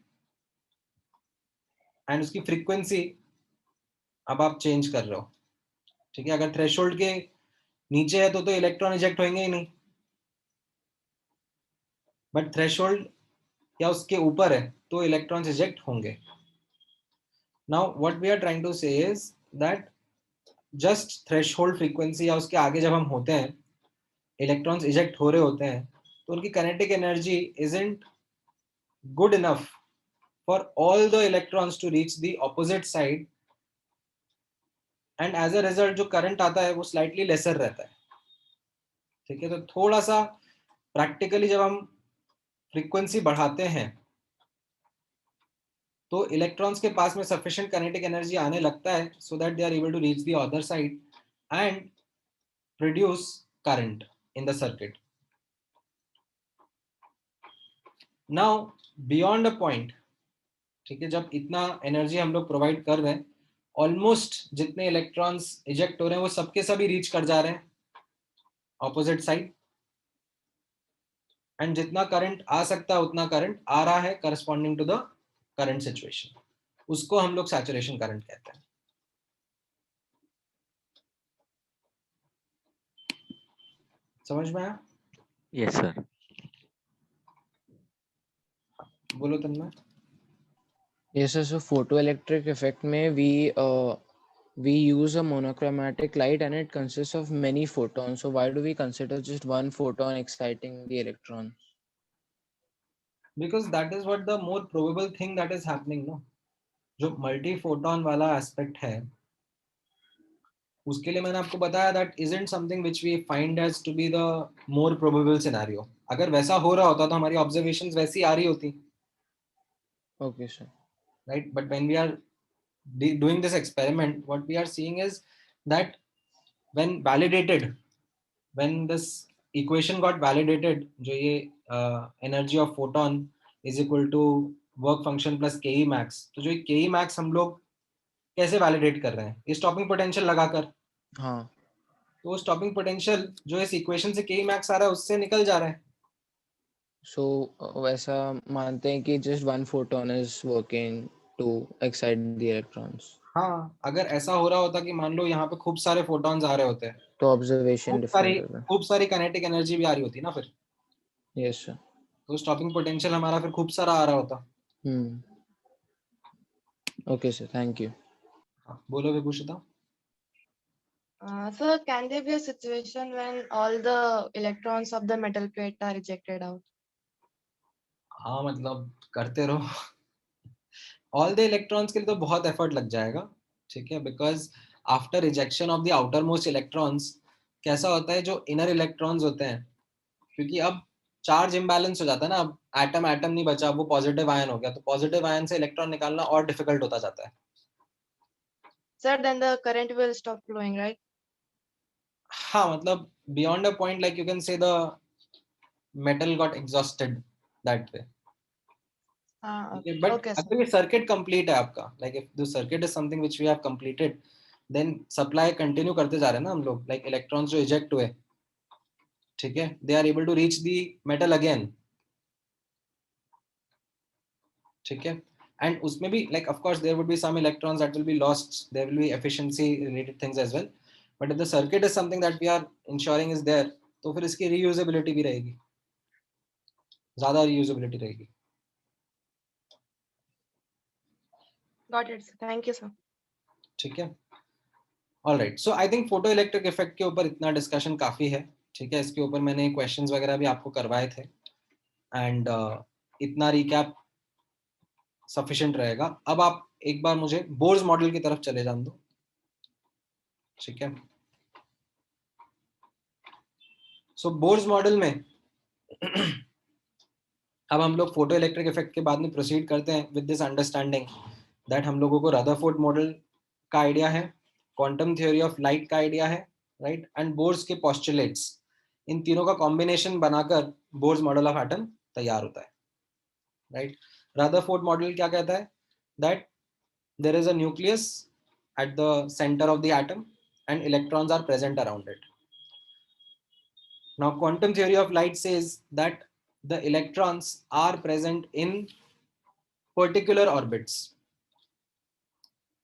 एंड उसकी फ्रीक्वेंसी अब आप चेंज कर रहे हो, ठीक है। अगर थ्रेशोल्ड के नीचे है तो इलेक्ट्रॉन इजेक्ट होंगे ही नहीं, बट थ्रेशोल्ड या उसके ऊपर है तो इलेक्ट्रॉन्स इजेक्ट होंगे। Now what we are trying to say is that just threshold frequency या उसके आगे जब हम होते हैं, इलेक्ट्रॉन्स इजेक्ट हो रहे होते हैं, तो उनकी kinetic energy isn't good enough for all the electrons to reach the opposite side, and as a result जो करंट आता है वो स्लाइटली लेसर रहता है, ठीक है। तो थोड़ा सा प्रैक्टिकली जब हम फ्रीक्वेंसी बढ़ाते हैं तो इलेक्ट्रॉन्स के पास में सफिशिएंट काइनेटिक एनर्जी आने लगता है so that they are able to reach the other side and produce current in the circuit. Now beyond a point, ठीक है, जब इतना एनर्जी हम लोग प्रोवाइड कर रहे हैं, ऑलमोस्ट जितने इलेक्ट्रॉन्स इजेक्ट हो रहे हैं वो सबके सभी रीच कर जा रहे हैं ऑपोजिट साइड, एंड जितना करंट आ सकता है उतना करंट आ रहा है corresponding to the current situation, उसको हम लोग सैचुरेशन करंट कहते हैं। समझ में आया? Yes, sir. बोलो तन्मय। Yes, sir. So photoelectric effect में we use a monochromatic light and it consists of many photons. So why do we consider just one photon exciting the electron? Because that is what the more probable thing that is happening, no? जो multi photon वाला aspect है उसके लिए मैंने आपको बताया that isn't something which we find as to be the more probable scenario. अगर वैसा हो रहा होता तो हमारी ऑब्जर्वेशंस वैसी आ रही होती। Okay, sir. Right, but when we are doing this experiment, what we are seeing is that when validated, when this equation got validated, जो ये energy of photon is equal to work function plus ke max, तो जो ke max हम लोग कैसे validate कर रहे हैं? ये स्टॉपिंग पोटेंशियल लगाकर। हाँ। तो वो स्टॉपिंग पोटेंशियल जो इस इक्वेशन से के मैक्स आ रहा है उससे निकल जा रहा है। So वैसा मानते हैं कि just one photon is working to excite the electrons. हाँ, अगर ऐसा हो रहा होता कि मान लो यहाँ पे खूब सारे फोटॉन्स आ रहे होते हैं तो ऑब्जर्वेशन डिफरेंट होगा। खूब सारी काइनेटिक एनर्जी भी आ रही होती ना फिर। Yes, sir. तो स्टॉपिंग पोटेंशियल हमारा फिर खूब सारा आ रहा होता। Okay, sir. Thank you. बोलो विभूषिता। So can there be a situation when all the electrons of the metal plate are ejected out? हाँ, मतलब करते रहो। ऑल द इलेक्ट्रॉन्स के लिए तो बहुत एफर्ट लग जाएगा, ठीक है, because after rejection of the outer most electrons कैसा होता है, जो इनर इलेक्ट्रॉन्स होते हैं, क्योंकि अब चार्ज इम्बैलेंस हो जाता है ना, अब एटम एटम नहीं बचा, वो पॉजिटिव आयन हो गया, तो पॉजिटिव आयन से इलेक्ट्रॉन निकालना और डिफिकल्ट होता जाता है। Sir, then the current will stop flowing, right? हाँ, मतलब beyond a point, like you can say the metal got exhausted that way. Okay. But Okay, sir. अगर ये सर्किट कंप्लीट है आपका, like if the circuit is something which we have completed, then supply continue करते जा रहे हैं ना हम लोग, like electrons जो eject हुए, ठीक है, they are able to reach the metal again, ठीक है, and उसमें भी like of course there would be some electrons that will be lost, there will be efficiency related things as well, but if the circuit is something that we are ensuring is there, तो फिर इसकी reusability भी रहेगी, ज़्यादा reusability रहेगी। Got it, sir. Thank you, sir. ठीक है, all right. So I think photo electric effect के ऊपर इतना डिस्कशन काफी है, ठीक है, इसके ऊपर मैंने क्वेश्चंस वगैरह भी आपको करवाए थे, एंड इतना रिकैप सफिशिएंट रहेगा। अब आप एक बार मुझे बोर्स मॉडल की तरफ चले जान दो, ठीक है। सो बोर्स मॉडल में अब हम लोग फोटो इलेक्ट्रिक इफेक्ट के बाद में प्रोसीड करते हैं विद दिस अंडरस्टैंडिंग दैट हम लोगों को रदरफोर्ड मॉडल का आइडिया है, क्वांटम थ्योरी ऑफ लाइट का आइडिया है, राइट, एंड बोर्स के पोस्टुलेट्स, इन तीनों का कॉम्बिनेशन बनाकर बोर्स मॉडल ऑफ एटम तैयार होता है, राइट। रदरफोर्ड मॉडल क्या कहता है? That there is a nucleus at the center of the atom and electrons are present around it. Now quantum theory of light says that the electrons are present in particular orbits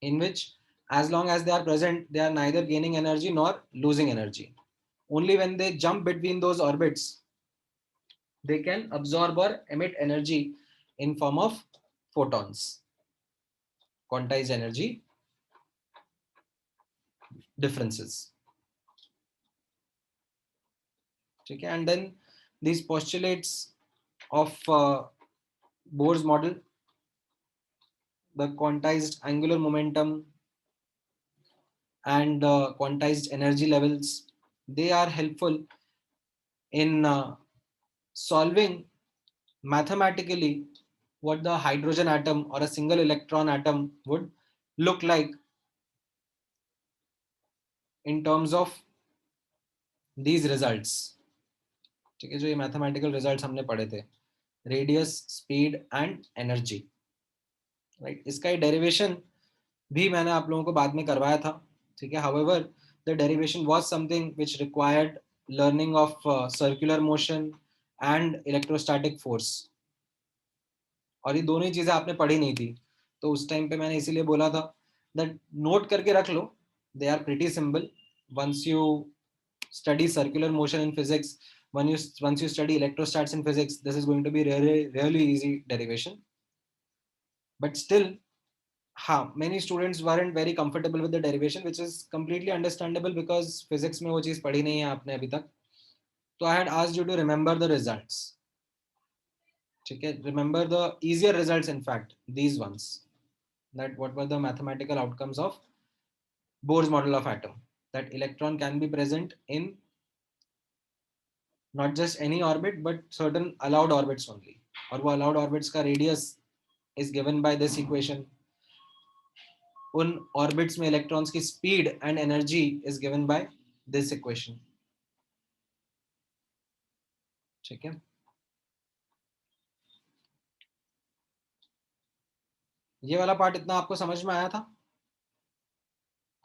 in which as long as they are present they are neither gaining energy nor losing energy. Only when they jump between those orbits they can absorb or emit energy in form of photons, quantized energy differences. Okay, and then these postulates of Bohr's model, the quantized angular momentum and quantized energy levels, they are helpful in solving mathematically what the hydrogen atom or a single electron atom would look like in terms of these results. ठीक है, जो ये mathematical results हमने पढ़े थे, radius, speed and energy, right. इसका derivation भी मैंने आप लोगों को बाद में करवाया था, ठीक है। However the derivation was something which required learning of circular motion and electrostatic force, और ये दोनों ही चीजें आपने पढ़ी नहीं थी, तो उस टाइम पे मैंने इसीलिए बोला था दैट नोट करके रख लो, they are pretty simple once you study circular motion in physics, once you study electrostats in physics, this is going to be really easy derivation. But still many students weren't very comfortable with the derivation, which is completely understandable because physics में वो चीज पढ़ी नहीं है आपने अभी तक. So I had asked you to remember the results. ठीक है, remember the easier results, in fact these ones, that what were the mathematical outcomes of Bohr's model of atom, that electron can be present in not just any orbit but certain allowed orbits only, और वो allowed orbits का radius is given by this equation. उन orbits में electrons की speed and energy is given by this equation. ठीक है, ये वाला पार्ट इतना आपको समझ में आया था?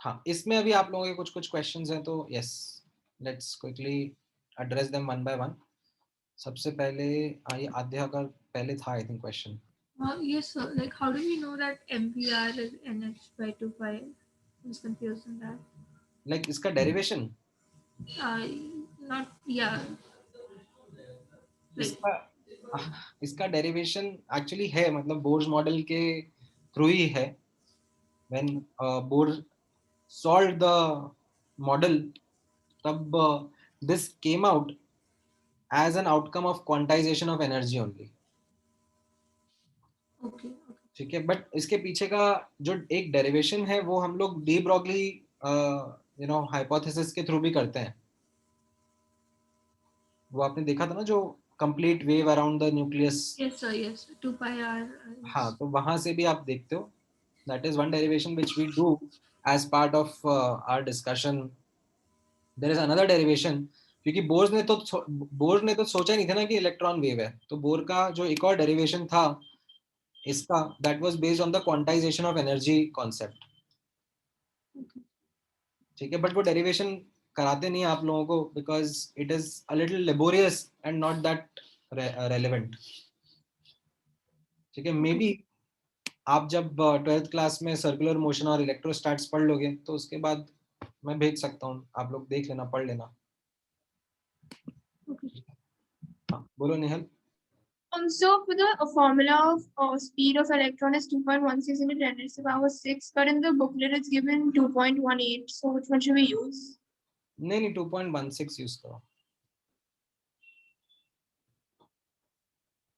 हाँ, इसमें अभी आप लोगों के कुछ कुछ क्वेश्चंस हैं, तो yes, let's quickly address them one by one. सबसे पहले ये आध्या का पहले था I think question. Yes, sir. Like, how do we know that MPR is NH by 2 pi? I was confused in that. Like, इसका derivation? Not, yeah. इसका derivation actually है, मतलब Bohr's model के through ही है. When Bohr solved the model, तब this came out as an outcome of quantization of energy only. Okay. ठीक है, but इसके पीछे का जो एक डेरिवेशन है वो हम लोग डी ब्रॉगली हाइपोथेसिस के थ्रू भी करते हैं. वो आपने देखा था ना, जो complete wave around the nucleus. Yes, sir. Yes, 2 pi r. हाँ, तो वहां से भी आप देखते हो. That is one derivation which we do as part of our discussion. There is another derivation, क्योंकि बोर ने तो सोचा ही नहीं था ना कि इलेक्ट्रॉन वेव है, तो बोर का जो एक और डेरिवेशन था इसका, that was based on the quantization of energy concept. ठीक है, बट वो डेरिवेशन कराते नहीं आप लोगों को because it is a little laborious and not that relevant. ठीक है, मे बी आप जब 12th क्लास में सर्कुलर मोशन और इलेक्ट्रोस्टैट्स पढ़ लोगे तो उसके बाद मैं भेज सकता हूँ, आप लोग देख लेना, पढ़ लेना. हाँ, बोलो निहल. So for the formula of speed of electron is 2.16 into 10 raised to the power 6, but in the booklet it's given 2.18. So which one should we use? नहीं, 2.16 यूज करो.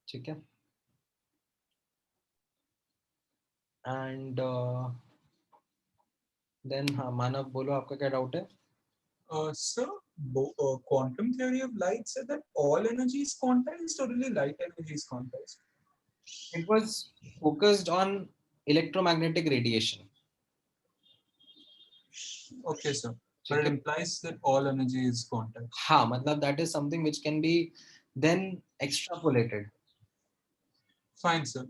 ठीक है, एंड देन हाँ, मानव बोलो आपका क्या डाउट है? Sir quantum theory of light said that all energy is quantized, or only light energy is quantized? It was focused on electromagnetic radiation. Okay, sir. But it implies that all energy is quantized. हाँ, मतलब that is something which can be then extrapolated. Fine, sir.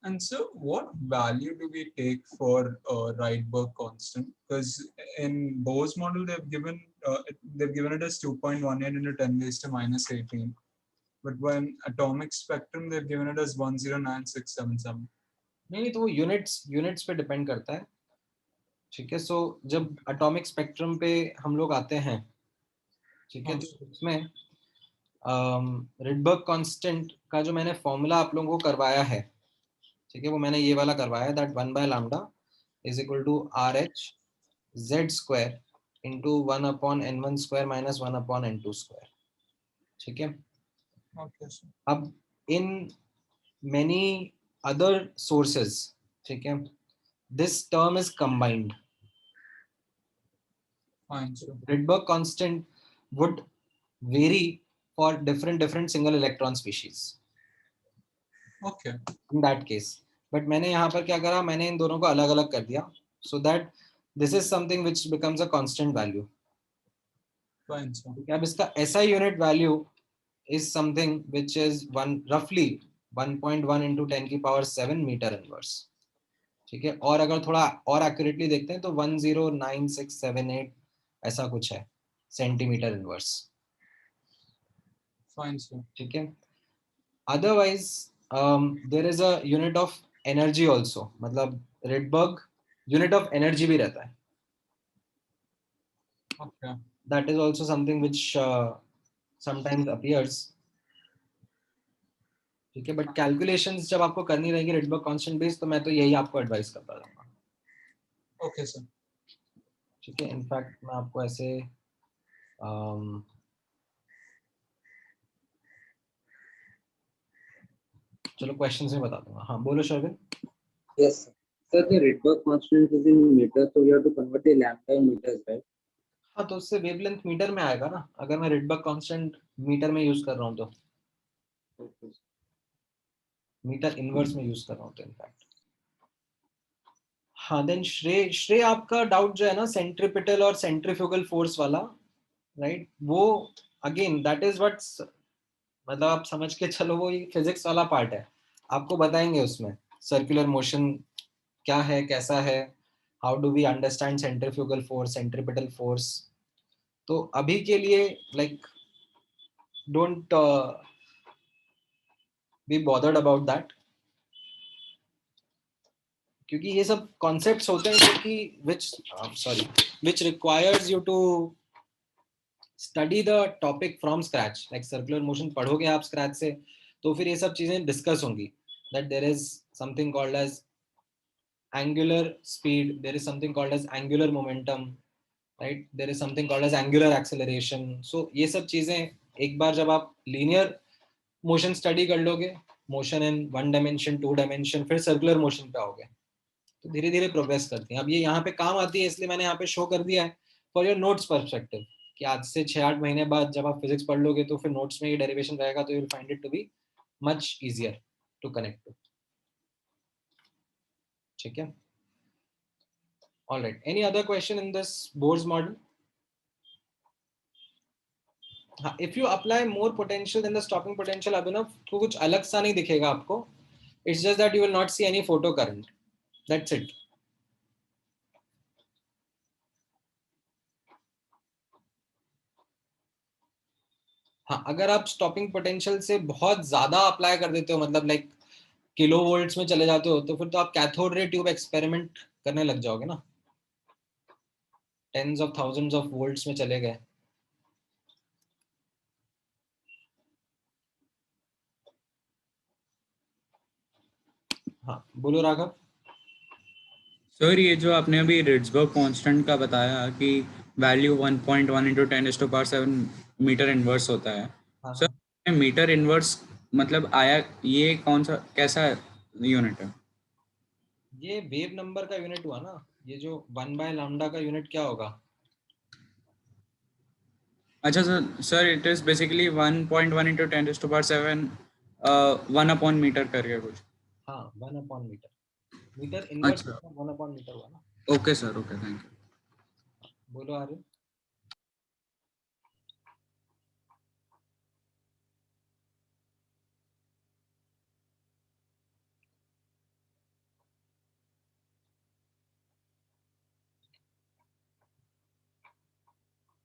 And so, what value do we take for Rydberg constant? Because in Bohr's model, they've given it as 2.18 into 10 raised to minus 18. But when atomic spectrum, they've given it as 109677. नहीं तो वो units पे depend करता है. ठीक है, सो जब atomic spectrum पे हम लोग आते हैं, ठीक है, तो उसमें रिडबर्ग कांस्टेंट का जो मैंने फॉर्मूला आप लोगों को करवाया है, ठीक है, वो मैंने ये वाला करवाया है, that 1/λ is equal to RH Z square into 1/n1 square minus 1/n2 square. ठीक है. Okay, sir. अब इन many other sources, ठीक है, this term is combined. Fine, sir. Rydberg constant would vary for different single electron species. Okay. In that case, but मैंने यहाँ पर क्या करा, मैंने इन दोनों को अलग अलग कर दिया, so that this is something which becomes a constant value. Fine, sir. अब इसका SI unit value is something which is roughly 1.1 into 10 की power 7 meter inverse. ठीक है, और अगर थोड़ा और एक्यूरेटली देखते हैं तो 109678 ऐसा कुछ है सेंटीमीटर इनवर्स. Fine, sir. ठीक है. Otherwise there is a unit of energy also, मतलब रिडबर्ग यूनिट ऑफ एनर्जी भी रहता है. Okay. That is also something which sometimes appears. ठीक है, बट कैलकुलेशंस जब आपको करनी रहेगी रिडबर्ग कांस्टेंट बेस, तो मैं तो यही आपको एडवाइस करता रहूंगा. Okay, sir. ठीक है. इनफैक्ट मैं आपको ऐसे चलो क्वेश्चंस में बता दूंगा. हाँ बोलो Sherwin. Yes, sir. The Rydberg constant is in meters, so we have to convert the lambda in meters, right? हाँ, तो उससे वेवलेंथ मीटर में आएगा ना, अगर मैं रिडबर्ग कांस्टेंट मीटर में यूज कर रहा हूँ तो. मीटर इनवर्स में यूज कर रहा हूँ तो इनफैक्ट. हाँ, देन श्रेय आपका डाउट जो है ना सेंट्रीपिटल और सेंट्रीफ्यूगल फोर्स वाला, राइट, वो अगेन दैट इज व्हाट, मतलब आप समझ के चलो वो फिजिक्स वाला पार्ट है, आपको बताएंगे उसमें सर्कुलर मोशन क्या है, कैसा है, how do we understand centrifugal force, centripetal force. तो अभी के लिए like don't be bothered about that, क्योंकि ये सब कॉन्सेप्ट्स होते हैं जो कि which requires you to study the topic from scratch. like circular motion पढ़ोगे आप scratch से, तो फिर ये सब चीजें डिस्कस होंगी, that there is something called as angular speed, there is something called as angular momentum, right, there is something called as angular acceleration. so ये सब चीजें एक बार जब आप linear motion study कर लोगे, motion in 1 dimension 2 dimension, फिर circular motion पे आओगे, तो धीरे धीरे प्रोग्रेस करती हैं. अब ये यहाँ पे काम आती है, इसलिए मैंने यहाँ पे शो कर दिया है फॉर योर नोट्स पर्सपेक्टिव, कि आज से 6-8 महीने बाद जब आप फिजिक्स पढ़ लोगे तो फिर नोट्स में ये डेरिवेशन रहेगा, तो you will find it to be much easier to connect to. ठीक है. Alright, any other question in this Bohr's model? हाँ, if you apply more potential then the stopping potential Abhinav, तो कुछ अलग सा नहीं दिखेगा आपको. It's just that you will not see any photo current, that's it. हाँ, अगर आप स्टॉपिंग पोटेंशियल से बहुत ज्यादा अप्लाई कर देते हो, मतलब लाइक किलो वोल्ट्स में चले जाते हो, तो फिर तो आप कैथोड रे ट्यूब एक्सपेरिमेंट करने लग जाओगे ना, tens of thousands of volts में चले गए. हाँ बोलो राघव. सर ये जो आपने अभी रिड्सबर्ग कांस्टेंट का बताया कि वैल्यू 1.1 into 10⁻⁷ मीटर इनवर्स होता है, सर मीटर इनवर्स मतलब आया, ये कौन सा कैसा यूनिट है? ये वेव नंबर का यूनिट हुआ ना, ये जो 1/λ का यूनिट क्या होगा? अच्छा sir it is basically 1.1 into 10 raised to power 7 1 upon meter करके कुछ. हाँ 1 upon meter. मीटर इनवर्स अच्छा. 1 upon meter हुआ ना. Okay sir, okay, thank you. बोलो आर्यन.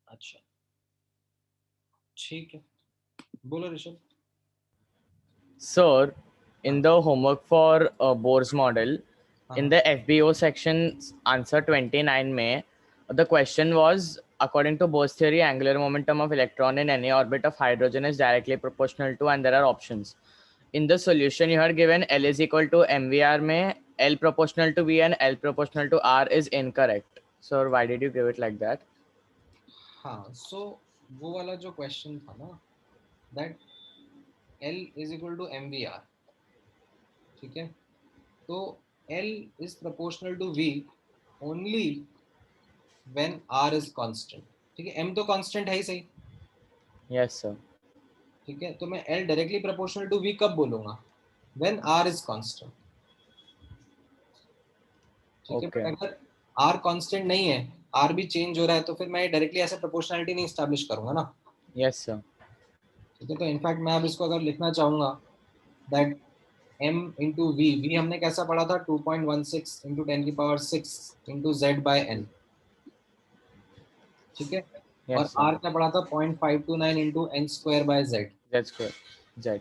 अच्छा ठीक है, बोलो Rishabh. Sir, in the homework for Bohr's model, in the FBO section, answer 29 May, the question was, according to Bohr's theory, angular momentum of electron in any orbit of hydrogen is directly proportional to, and there are options. In the solution, you had given L is equal to MVR May, L proportional to V and L proportional to R is incorrect. Sir, why did you give it like that? हाँ, so वो वाला जो question था ना, that L is equal to MVR, ठीक है, तो L is proportional to V only when R is constant. ठीक है, M तो constant है ही सही. Yes sir. ठीक है, तो मैं L directly proportional to V कब बोलूँगा? When R is constant. ठीक है, Okay. but अगर R constant नहीं है, R भी change हो रहा है, तो फिर मैं डायरेक्टली ऐसे proportionality नहीं establish करूँगा ना. Yes sir. ठीक है, तो इनफैक्ट मैं अब इसको अगर लिखना चाहूँगा that M into V, V हमने कैसा पढ़ा था 2.16 into 10 की power 6 into Z by N. ठीक है, Yes, और sir. R क्या पढ़ा था 0.529 into N square by Z. Z square. Z.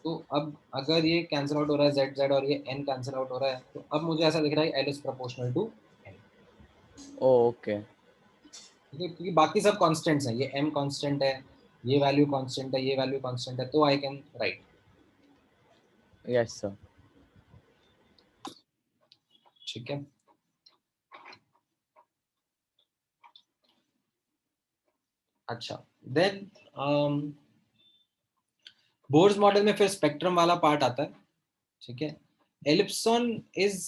तो अब अगर ये कैंसिल आउट हो रहा है Z Z और ये N कैंसिल आउट हो रहा है, तो अब मुझे ऐसा दिख रहा है L is proportional to N. Oh, okay. क्योंकि बाकी सब कांस्टेंट्स हैं, ये M कांस्टेंट है, ये वैल्यू कांस्टेंट है, ये वैल्यू कांस्टेंट है, तो I can write. Yes sir. ठीक है. अच्छा, देन बोर्स मॉडल में फिर स्पेक्ट्रम वाला पार्ट आता है. ठीक है, एलिप्सॉन इज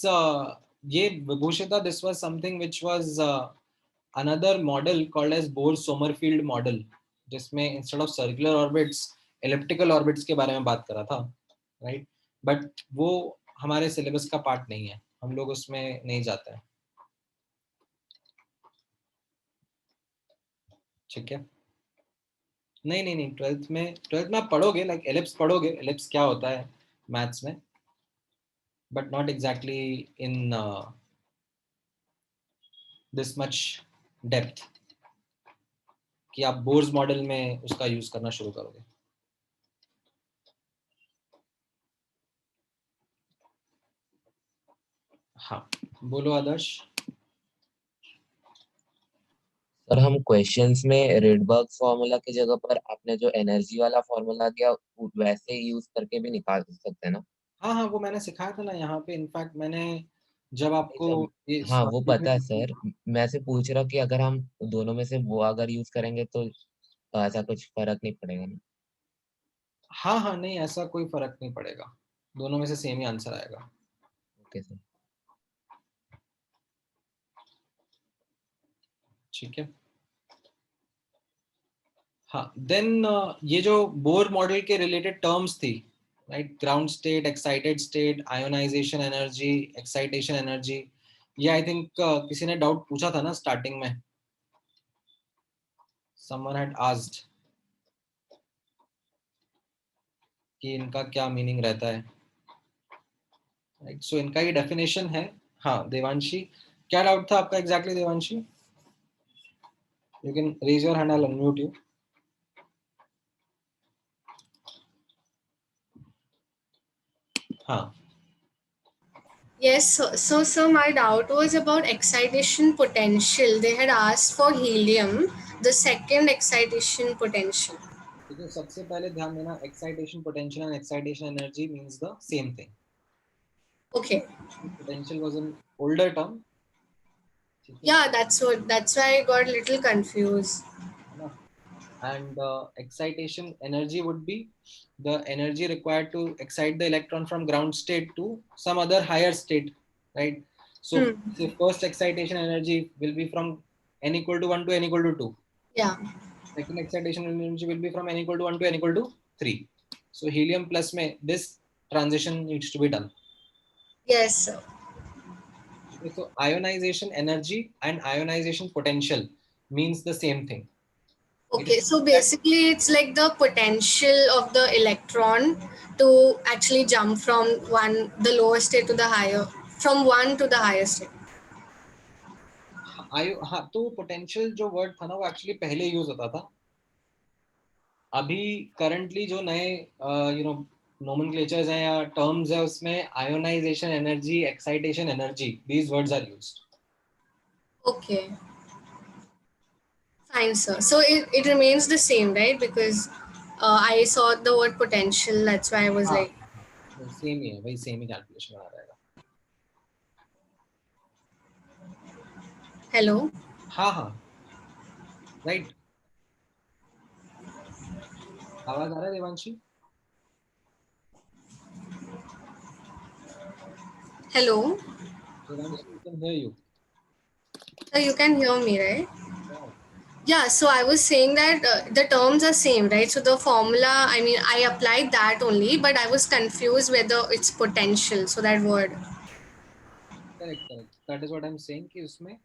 ये Vibhushita, this was something which was another model called as Bohr Sommerfeld model, जिसमें instead of circular orbits elliptical orbits के बारे में बात करा था, राइट. बट वो हमारे सिलेबस का पार्ट नहीं है, हम लोग उसमें नहीं जाते हैं. ठीक है, नहीं 12th में आप पढ़ोगे, लाइक एलिप्स पढ़ोगे, एलिप्स क्या होता है मैथ्स में, but not exactly in this much depth कि आप बोर्स मॉडल में उसका यूज करना शुरू करोगे. हाँ, बोलो आदर्श. सर हम क्वेश्चंस में रेडबर्ग फॉर्मूला की जगह पर आपने जो एनर्जी वाला फॉर्मूला दिया वैसे यूज करके भी निकाल सकते हैं ना? हाँ, वो मैंने सिखाया था ना यहाँ पे. इनफैक्ट मैंने जब आपको ये हाँ वो पता है सर, मैं से पूछ रहा हूँ कि अगर हम दोनों में से वो अगर यूज करेंगे तो ऐसा कुछ फर्क नहीं पड़ेगा ना? हाँ, नहीं ऐसा कोई फर्क नहीं पड़ेगा, दोनों में से सेम ही आंसर आएगा. Okay sir. ठीक है. हाँ, देन ये जो बोर मॉडल के रिलेटेड टर्म्स थी, right, ground state, excited state, ionization energy, excitation energy, ये आई थिंक किसी ने डाउट पूछा था ना स्टार्टिंग में. समवन हैड आस्क्ड कि इनका क्या मीनिंग रहता है, राइट. सो इनका ये डेफिनेशन है. हाँ देवांशी, क्या डाउट था आपका exactly Devanshi? You can raise your hand, I will unmute you. हाँ. Yes, so my doubt was about excitation potential. They had asked for helium, the second excitation potential. ठीक है, सबसे पहले ध्यान देना, excitation potential and excitation energy means the same thing. Okay. Potential was an older term. Yeah, that's why I got a little confused. And excitation energy would be the energy required to excite the electron from ground state to some other higher state, right? So the first excitation energy will be from n equal to 1 to n equal to 2. Yeah. second excitation energy will be from n equal to 1 to n equal to 3. So helium plus में this transition needs to be done. Yes, sir. Okay, so ionization energy and ionization potential means the same thing. Okay, so basically it's like the potential of the electron to actually jump from the lower state to the higher, from one to the higher state. हाँ, तो potential जो word था ना वो actually पहले use होता था. अभी करंटली जो नए नोमेनक्लेचर्स हैं या टर्म्स है उसमें ionization energy, excitation energy, these words are used. Okay. Fine, sir. So it remains the same, right? Because I saw the word potential. That's why I was like. Same ही है, वही same ही calculation आ रहेगा. Hello. हाँ हाँ, right. आवाज आ रहा है Devanshi? Hello. Devanshi, we can hear you. So you can hear me, right? Yeah, so I was saying that the terms are same, right? So the formula, I mean, I applied that only, but I was confused whether it's potential. So that word. Correct. That is what I'm saying कि उसमें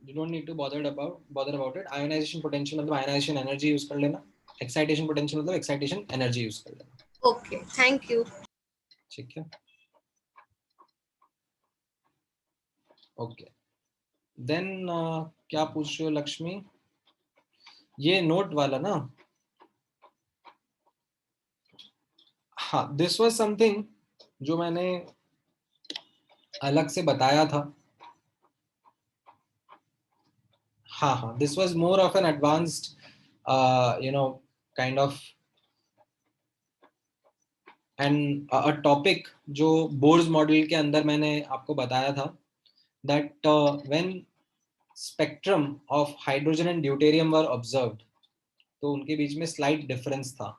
you don't need to bother about it. Ionization potential मतलब ionization energy use कर लेना. Excitation potential मतलब excitation energy use कर लेना. Okay, thank you. ठीक है. Okay. Then क्या पूछ रहे हो लक्ष्मी? ये नोट वाला ना? हाँ, this was something जो मैंने अलग से बताया था. हाँ, this was more of an advanced kind of and a topic जो बोर्स मॉडल के अंदर मैंने आपको बताया था that when spectrum of hydrogen and deuterium were observed, तो उनके बीच में slight difference था.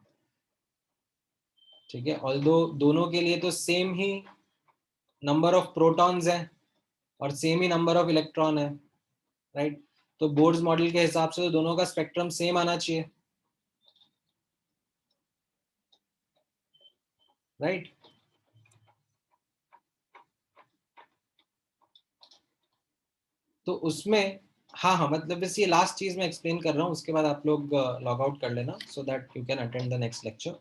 ठीक है, although दोनों के लिए तो same he number of protons है और same he number of electron है, राइट? तो बोर्स मॉडल के हिसाब से तो दोनों का स्पेक्ट्रम सेम आना चाहिए, राइट? तो उसमें हाँ, मतलब बस ये लास्ट चीज मैं एक्सप्लेन कर रहा हूँ, उसके बाद आप लोग लॉग आउट कर लेना so that you can attend the next lecture.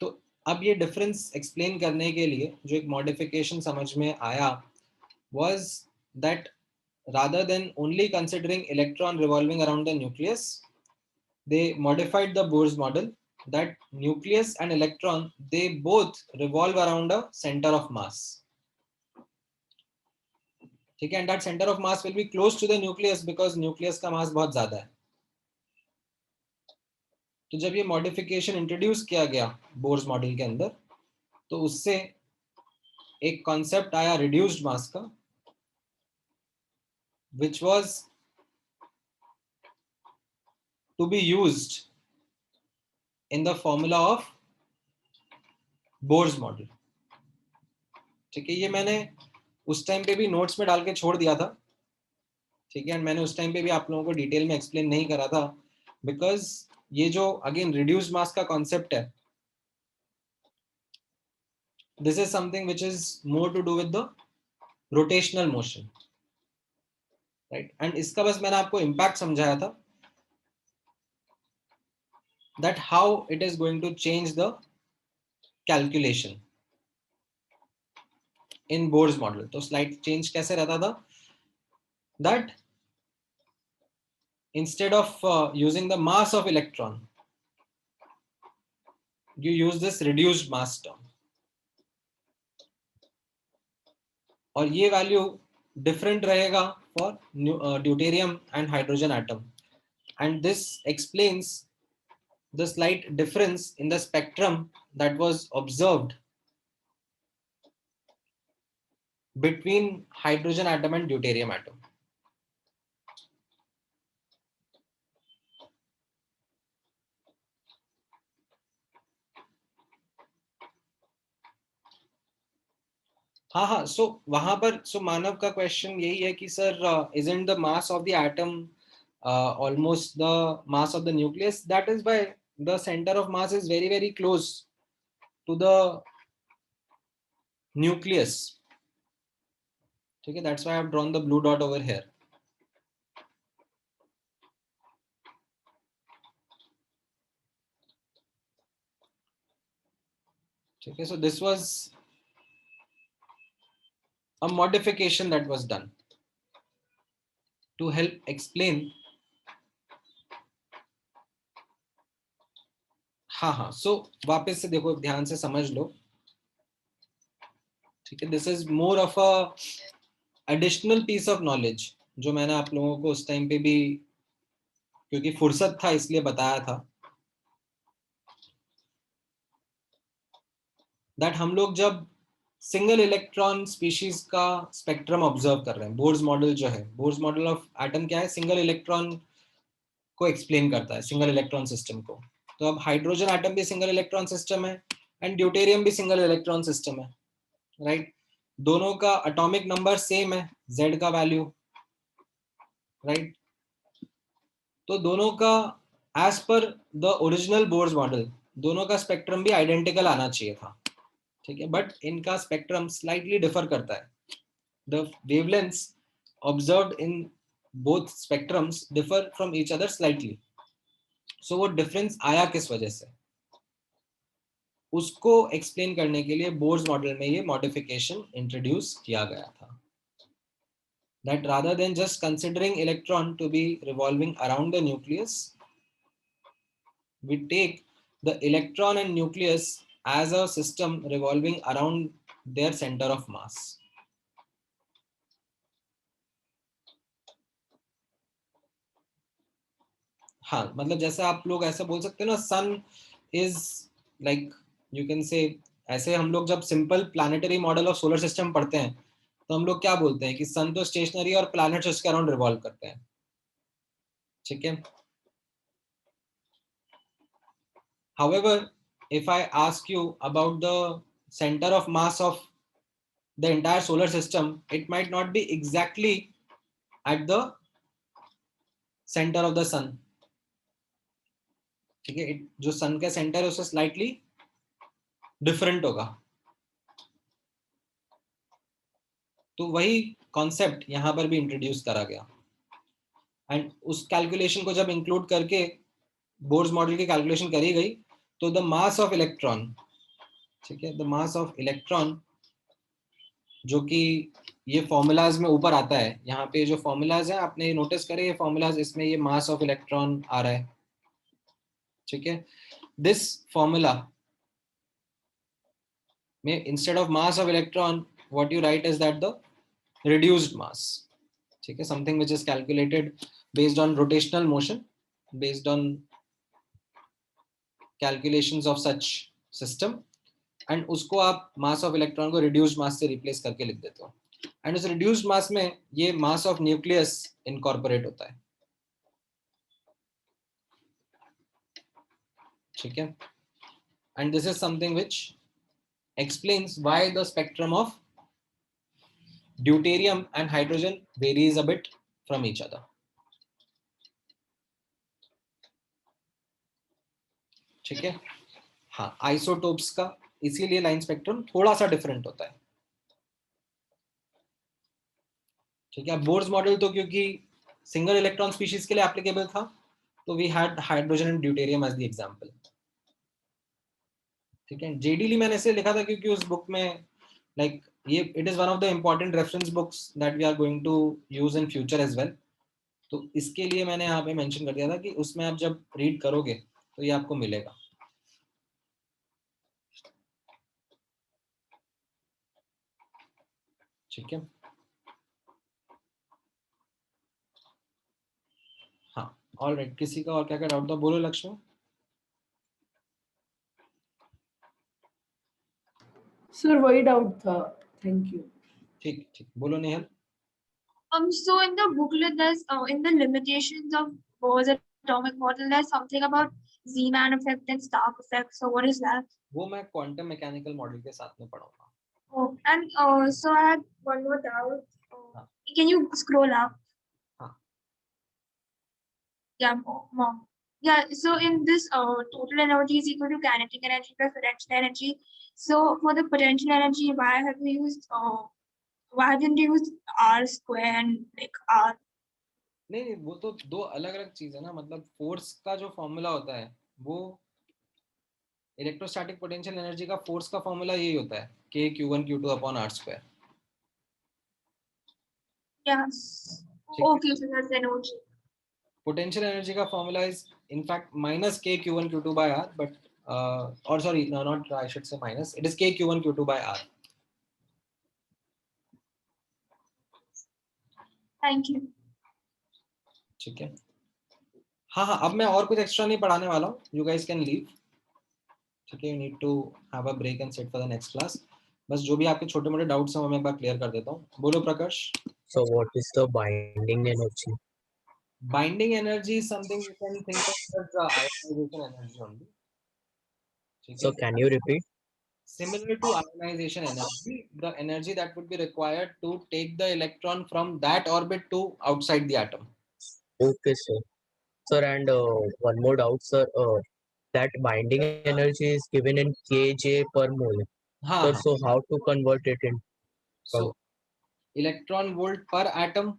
तो अब ये डिफरेंस एक्सप्लेन करने के लिए जो एक मॉडिफिकेशन समझ में आया was that rather than only considering electron revolving around the nucleus, they modified the Bohr's model that nucleus and electron, they both revolve around a center of mass. ठीक है, and that center of mass will be close to the nucleus because nucleus का mass बहुत ज्यादा है. तो जब ये modification introduce किया गया बोर्स मॉडल के अंदर, तो उससे एक कॉन्सेप्ट आया रिड्यूस्ड मास का, which was to be used in the formula of Bohr's model. ठीक है, ये मैंने उस टाइम पे भी नोट्स में डाल के छोड़ दिया था. ठीक है, मैंने उस टाइम पे भी आप लोगों को डिटेल में एक्सप्लेन नहीं करा था बिकॉज ये जो अगेन रिड्यूस्ड मास का कॉन्सेप्ट है, this is something which is more to do with the rotational motion, right? And इसका बस मैंने आपको इम्पैक्ट समझाया था that how it is going to change the calculation in Bohr's model. तो स्लाइड चेंज कैसे रहता था that instead of using the mass of electron, you use this reduced mass term, और ये वैल्यू डिफरेंट रहेगा for deuterium and hydrogen atom, and this explains the slight difference in the spectrum that was observed between hydrogen atom and deuterium atom. हाँ हाँ, सो वहां पर मानव का question यही है कि sir isn't the mass of the atom almost the mass of the nucleus? That is why the center of mass is very very close to the nucleus. ठीक है, that's why I have drawn the blue dot over here. ठीक है, so this was a modification that was done to help explain. हाँ हाँ, so वापस से देखो, ध्यान से समझ लो, ठीक है. This is more of a additional piece of knowledge जो मैंने आप लोगों को उस टाइम पे भी, क्योंकि फुर्सत था इसलिए बताया था, दैट हम लोग जब सिंगल इलेक्ट्रॉन स्पीशीज का स्पेक्ट्रम ऑब्जर्व कर रहे हैं, बोर्स मॉडल जो है, बोर्स मॉडल ऑफ एटम क्या है, सिंगल इलेक्ट्रॉन को एक्सप्लेन करता है, सिंगल इलेक्ट्रॉन सिस्टम को. तो अब हाइड्रोजन एटम भी सिंगल इलेक्ट्रॉन सिस्टम है एंड ड्यूटेरियम भी सिंगल इलेक्ट्रॉन सिस्टम है, राइट. दोनों का एटॉमिक नंबर सेम है, Z का वैल्यू, राइट. तो दोनों का as per the original Bohr's model दोनों का स्पेक्ट्रम भी आइडेंटिकल आना चाहिए था, ठीक है. बट इनका स्पेक्ट्रम स्लाइटली डिफर करता है. The wavelengths observed in both spectrums differ from each other slightly. So वो डिफरेंस आया किस वजह से, उसको एक्सप्लेन करने के लिए बोर्स मॉडल में ये मॉडिफिकेशन इंट्रोड्यूस किया गया था. That rather than just considering electron to be revolving around the nucleus, we take the electron and nucleus as a system revolving around their center of mass. हाँ, मतलब जैसे आप लोग ऐसा बोल सकते हो ना, sun is like, you can say, ऐसे हम लोग जब simple planetary model of solar system पढ़ते हैं तो हम लोग क्या बोलते हैं कि सन तो स्टेशनरी और प्लैनेट्स उसके अराउंड रिवॉल्व करते हैं, ठीक है. However, if I ask you about the center of mass of the entire solar system, it might not be exactly at the center of the sun. ठीक है, जो सन का सेंटर है उससे स्लाइटली डिफरेंट होगा. तो वही कॉन्सेप्ट यहाँ पर भी इंट्रोड्यूस करा गया एंड उस कैलकुलेशन को जब इंक्लूड करके बोर्स मॉडल की कैलकुलेशन करी गई तो द मास ऑफ इलेक्ट्रॉन, ठीक है, द मास ऑफ इलेक्ट्रॉन जो कि ये फॉर्मूलाज में ऊपर आता है, यहाँ पे जो फॉर्मूलाज है आपने नोटिस करे, ये फॉर्मूलाज, इसमें ये मास ऑफ इलेक्ट्रॉन आ रहा है, ठीक है. दिस फॉर्मूला में instead of mass of electron what you right is that the reduced mass, ठीक है, something which is calculated based on rotational motion, based on calculations of such system, and उसको आप mass of electron को reduced mass से replace करके लिख देते हो, and उस reduced mass में ये mass of nucleus incorporate होता है, ठीक है. and this is something which explains why the spectrum of deuterium and hydrogen varies a bit from each other. ठीक है. हाँ, आइसोटोप्स का इसीलिए लाइन स्पेक्ट्रम थोड़ा सा डिफरेंट होता है, ठीक है. बोर्स मॉडल तो क्योंकि सिंगल इलेक्ट्रॉन स्पीशीज के लिए एप्लीकेबल था तो we had hydrogen and deuterium as the example, ठीक है. जेडीली मैंने ऐसे लिखा था क्योंकि उस बुक में लाइक ये it is one of the important reference books that we are going to use in future as well. तो इसके लिए मैंने यहाँ पे मेंशन कर दिया था कि उसमें आप जब रीड करोगे तो ये आपको मिलेगा, ठीक है. हाँ, ऑलराइट. किसी का और क्या क्या डाउट था, बोलो लक्ष्मी. सर वही डाउट था, थैंक यू. ठीक ठीक, बोलो Nehal. So in the booklet, there's in the limitations of Bohr's atomic model, there's something about Zeeman effect and Stark effect. So what is that? वो मैं क्वांटम मैकेनिकल मॉडल के साथ में पढ़ाऊंगा. Oh, and so I had one more doubt. Can you scroll up? Yeah, more. Yeah, so in this total energy is equal to kinetic energy plus potential energy. So for the potential energy, why haven't you used R square and like R? नहीं, वो तो दो अलग अलग चीज है ना. मतलब फोर्स का जो फॉर्मूला होता है वो इलेक्ट्रोस्टैटिक पोटेंशियल एनर्जी का फोर्स का फॉर्मूला यही होता है k q1 q2 upon r square. Yes. Okay, so that's energy. Potential energy का formula is in fact minus k q1 q2 by r, but or sorry, no, not I should say minus. It is k q1 q2 by r. Thank you. ठीक है. हाँ, अब मैं और कुछ extra नहीं पढ़ाने वाला हूँ. You guys can leave. ठीक है. You need to have a break and sit for the next class. बस जो भी आपके छोटे मोटे डाउट्स हैं वो मैं एक बार क्लियर कर देता हूँ. बोलो प्रकाश. So what is the binding energy? Binding energy is something you can think of as ionization energy only. So can you repeat? Similar to ionization energy, the energy that would be required to take the electron from that orbit to outside the atom. Okay, sir. Sir, and one more doubt, sir. That binding energy is given in kJ per mole. Sir, so how to convert it in? So, electron volt per atom.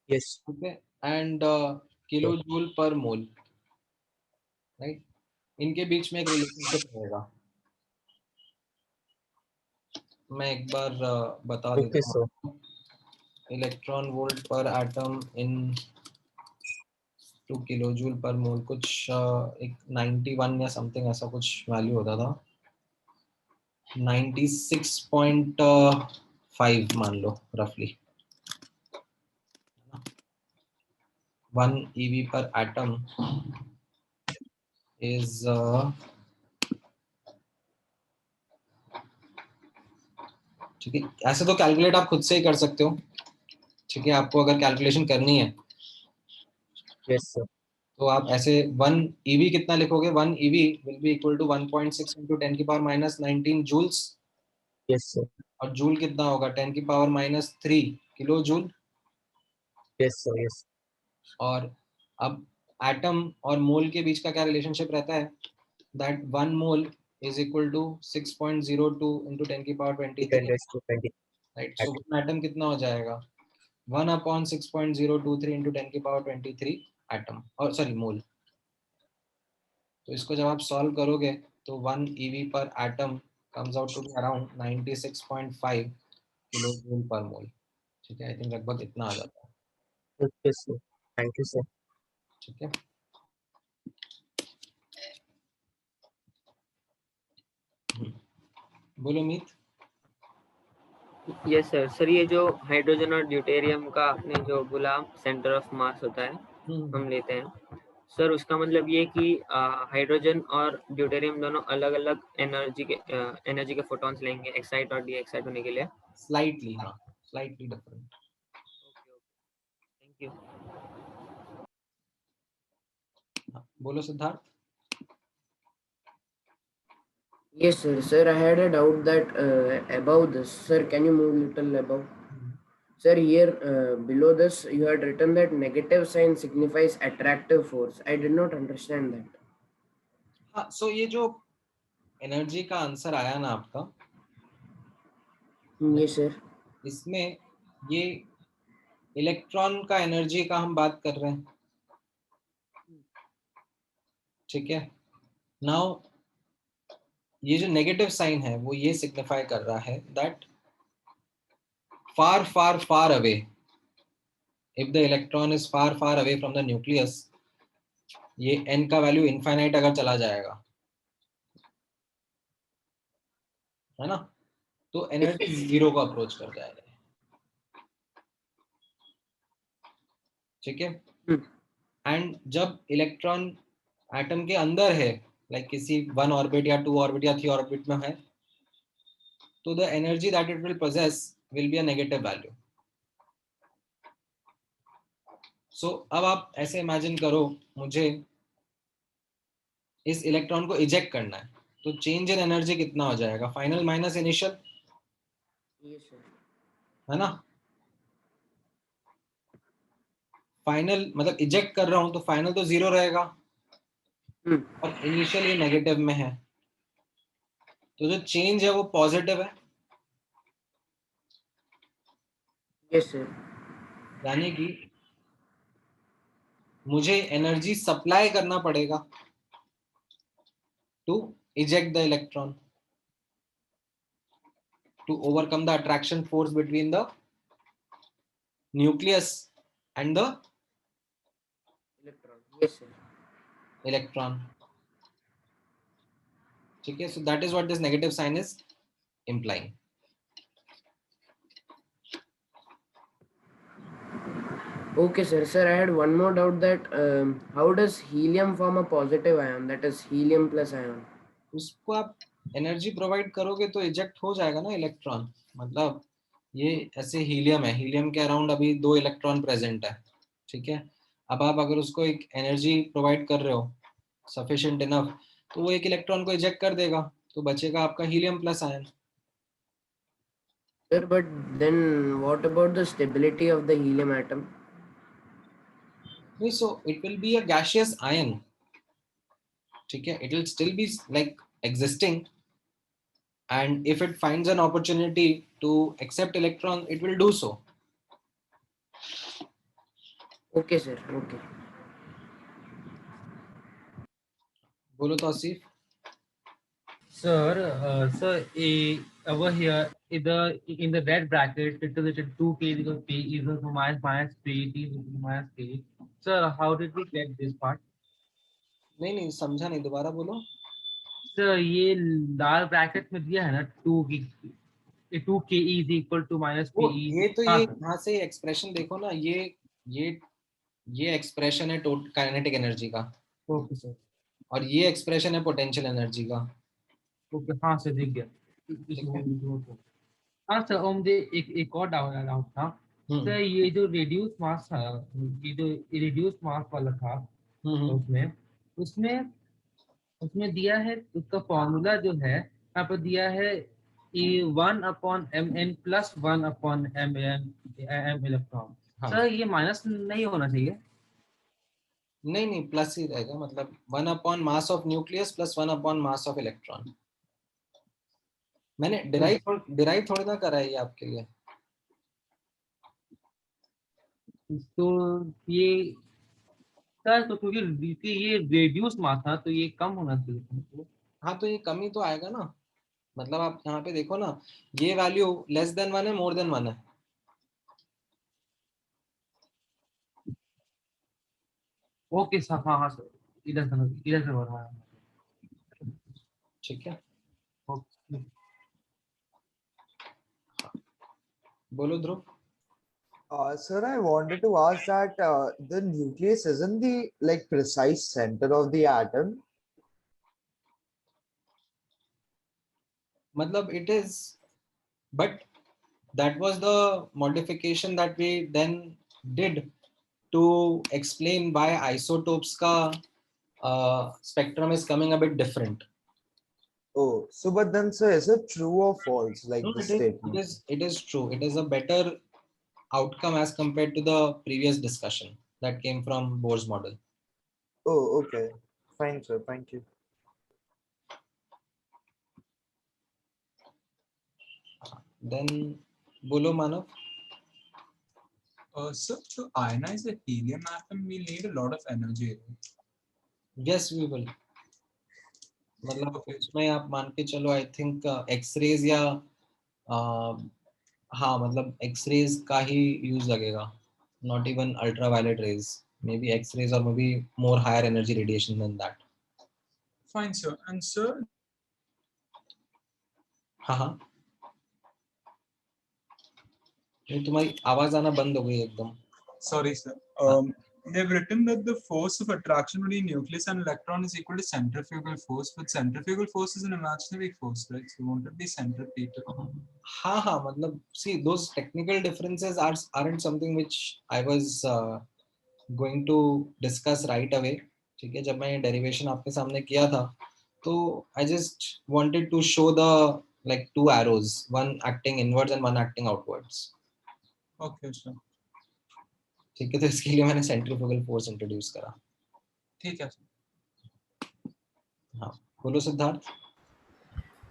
Yes. Okay, and kilojoule per mole. Right? इनके बीच में एक relationship रहेगा. मैं एक बार बता देता हूँ. Electron volt पर एटम इन 2 किलोजूल पर मोल कुछ एक 91 या समथिंग ऐसा कुछ वैल्यू होता था. 96.5 मान लो रफली. 1 EV per atom is ठीक है. ऐसे तो कैलकुलेट आप खुद से ही कर सकते हो. ठीक है. आपको अगर कैलकुलेशन करनी है yes sir, तो आप ऐसे 1 EV कितना लिखोगे. 1 EV will be equal to 1.6 into 10 की power minus 19 joules. yes sir, और जूल कितना होगा 10 की power minus 3 kilo joule. yes sir, yes. और अब एटम और मोल के बीच का क्या रिलेशनशिप रहता है. That 1 mole is equal to 6.02 into 10 की पावर 23. राइट. सो एटम कितना हो जाएगा 1/6.023 into 10 की पावर 23 एटम और सॉरी मोल. तो इसको जब आप सॉल्व करोगे तो 1 EV पर atom comes out to be around 96.5 kilojoule पर मोल. ठीक है. आई थिंक लगभग इतना आ जाता है. Okay sir, thank you sir. ठीक है. बोलो मीत. Yes sir. सर ये जो हाइड्रोजन और ड्यूटेरियम का आपने जो बोला सेंटर ऑफ मास होता है हम लेते हैं सर, उसका मतलब ये कि हाइड्रोजन और ड्यूटेरियम दोनों अलग अलग एनर्जी के फोटॉन्स लेंगे एक्साइट और डी एक्साइट होने के लिए. स्लाइटली. हाँ, स्लाइटली डिफरेंट. Thank you. बोलो Siddharth. Yes, sir. Sir, I had a doubt that above this. Sir, can you move little above? Sir, here below this, you had written that negative sign signifies attractive force. I did not understand that. हाँ, सो ये जो energy का answer आया ना आपका. Yes, sir. इसमें ये electron का एनर्जी का हम बात कर रहे हैं. ठीक है. नाउ ये जो नेगेटिव साइन है वो ये सिग्निफाई कर रहा है that far far far away, if the electron is far far away from the nucleus, ये n का वैल्यू इनफाइनाइट अगर चला जाएगा है ना, तो एनर्जी जीरो को अप्रोच कर जाएगा. ठीक है. एंड जब इलेक्ट्रॉन एटम के अंदर है, लाइक किसी 1 ऑर्बिट या 2 ऑर्बिट या 3 ऑर्बिट में है, तो the energy that it will possess will be a negative value. So अब आप ऐसे इमेजिन करो मुझे इस इलेक्ट्रॉन को इजेक्ट करना है. तो चेंज इन एनर्जी कितना हो जाएगा, फाइनल माइनस इनिशियल, है ना। फाइनल मतलब इजेक्ट कर रहा हूं तो फाइनल तो 0 रहेगा और इनिशियल ये नेगेटिव में है, तो जो चेंज है वो पॉजिटिव है। Yes sir. यानी कि मुझे एनर्जी सप्लाई करना पड़ेगा to eject the electron, to overcome the attraction force between the nucleus and the electron. ठीक है, so that is what this negative sign is implying. Okay, sir. Sir, I had one more doubt that how does helium form a positive ion, that is helium plus ion? उसको आप energy provide करोगे तो eject हो जाएगा ना electron. मतलब ये ऐसे हीलियम है, हीलियम के अराउंड अभी 2 इलेक्ट्रॉन प्रेजेंट है, ठीक है। अब आप अगर उसको एक एनर्जी प्रोवाइड कर रहे हो सफिशिएंट इनफ, तो वो एक इलेक्ट्रॉन को इजेक्ट कर देगा, तो बचेगा आपका helium plus ion. Sir, but then what about the stability of the helium atom? So it will be a gaseous ion, ठीक है, it will still be like existing, and if it finds an opportunity to accept electron, it will do so. Okay, sir. Okay. बोलो तो Asif. Sir, over here in the red bracket, it is written 2k is equal to p is equal to minus p, t is equal to minus k. Sir, how did we get this part? नहीं समझा नहीं, दोबारा बोलो। Sir ये लाल bracket में दिया है ना 2k is equal to minus p. ये तो ये यहाँ से एक्सप्रेशन देखो ना, ये एक्सप्रेशन है टोटल काइनेटिक एनर्जी का। Okay sir. और ये एक्सप्रेशन है पोटेंशियल एनर्जी का। ओके, हाँ सर दिख गया। हाँ सर, और मुझे एक और डाउट था सर, ये जो रिड्यूस मास था, ये जो रिड्यूस मास वाला था उसमें दिया है, उसका फॉर्मूला जो है यहाँ पर दिया है 1/mn + 1/m इलेक्ट्रॉन। सर ये माइनस नहीं होना चाहिए? नहीं प्लस ही रहेगा, मतलब 1/mass of nucleus plus 1/mass of electron. मैंने डिराइव थोड़ी ना करा है ये आपके लिए। तो ये सर, तो क्योंकि ये रेड्यूस मास था तो ये कम होना चाहिए। हाँ तो ये कमी तो आएगा ना, मतलब आप यहाँ पे देखो ना, ये वैल्यू लेस देन 1 है, मोर देन 1 है। ओके सर, हाँ सर, इधर से हो रहा है। ठीक है, बोलो ध्रुव। Sir, I wanted to ask that the nucleus isn't the precise center of the atom. मतलब it is, but that was the modification that we then did to explain why isotopes ka spectrum is coming a bit different. Oh, so but then sir, is it true or false, like No, the statement? it is true. It is a better outcome as compared to the previous discussion that came from Bohr's model. Oh, okay. Fine, sir. Thank you. Then, bolo Manav. So to ionize the helium atom, we need a lot of energy. Yes, we will. मतलब उसमें आप मान के चलो, I think X-rays या हाँ मतलब x rays का ही यूज लगेगा, not even ultraviolet rays, may be x rays और may be more higher energy radiation than that. Fine, sir. And sir, हाँ ये तुम्हारी आवाज आना बंद हो गई एकदम। Sorry, sir. They've written that the force of attraction between nucleus and electron is equal to centrifugal force, but centrifugal force is an imaginary force, right? So won't it be centripetal? हाँ मतलब see, those technical differences aren't something which I was going to discuss right away. ठीक है, जब मैं ये derivation आपके सामने किया था तो I just wanted to show the like two arrows, one acting inwards and one acting outwards. Okay, sir. ठीक है, तो इसके लिए मैंने सेंट्रीफ्यूगल फोर्स इंट्रोड्यूस करा. ठीक है. हाँ, बोलो Siddharth.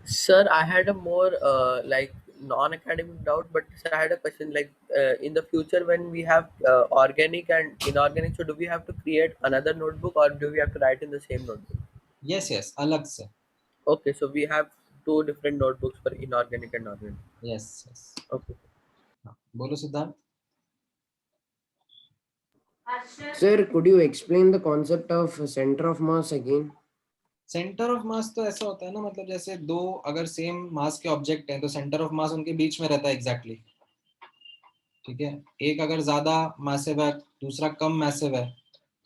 Sir, I had a more like non-academic doubt, but sir, I had a question like in the future when we have organic and inorganic, so do we have to create another notebook or do we have to write in the same notebook? Yes, अलग से. Okay, so we have two different notebooks for inorganic and organic. Yes. Okay. बोलो Siddharth. Sir, could you explain the concept of center of mass again? Centre of mass तो ऐसा होता है ना, मतलब जैसे दो अगर सेम मास के ऑब्जेक्ट हैं तो सेंटर ऑफ मास उनके बीच में रहता है एग्जैक्टली. ठीक है, एक अगर ज्यादा मैसिव है दूसरा कम मैसिव है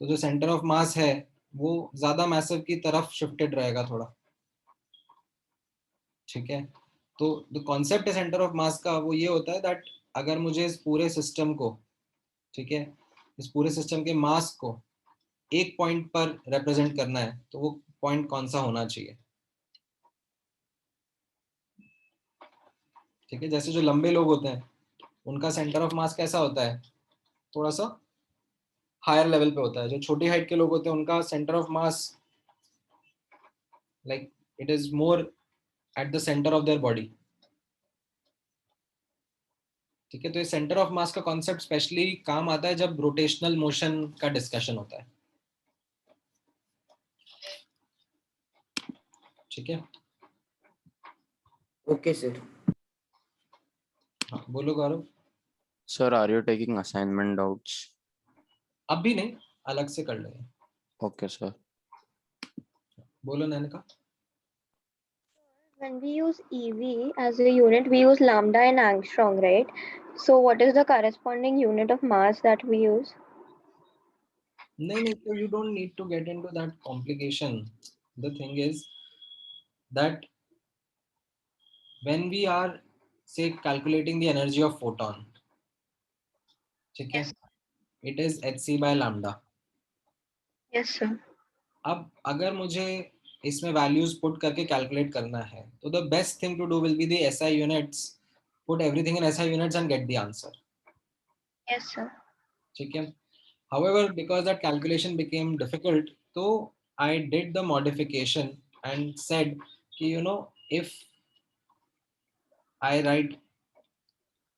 तो जो सेंटर ऑफ मास है वो ज्यादा मैसिव की तरफ शिफ्टेड रहेगा थोड़ा. ठीक है, तो द कॉन्सेप्ट है सेंटर ऑफ मास का वो ये होता है दैट अगर मुझे इस पूरे सिस्टम को, ठीक है, इस पूरे सिस्टम के मास को एक पॉइंट पर रिप्रेजेंट करना है तो वो पॉइंट कौन सा होना चाहिए. ठीक है, जैसे जो लंबे लोग होते हैं उनका सेंटर ऑफ मास कैसा होता है, थोड़ा सा हायर लेवल पे होता है. जो छोटी हाइट के लोग होते हैं उनका centre of mass like it is more at the centre of their body. ठीक है, तो ये सेंटर ऑफ मास का कॉन्सेप्ट स्पेशली काम आता है जब रोटेशनल मोशन का डिस्कशन होता है. ठीक है. Okay, sir. हाँ, बोलो गौरव. Sir, are you taking assignment doubts? अभी नहीं, अलग से कर लेंगे. Okay, sir. बोलो Nainika. When we use EV as a unit, we use lambda and angstrom, right? So what is the corresponding unit of mass that we use? नहीं, so you don't need to get into that complication. The thing is that when we are say calculating the energy of photon, ठीक है, it is hc by lambda. Yes, sir. अब अगर मुझे इसमें values put करके calculate करना है तो the best thing to do will be the SI units. Put everything in SI units and get the answer. Yes, sir. ठीक है. However, because that calculation became difficult, so I did the modification and said कि you know if I write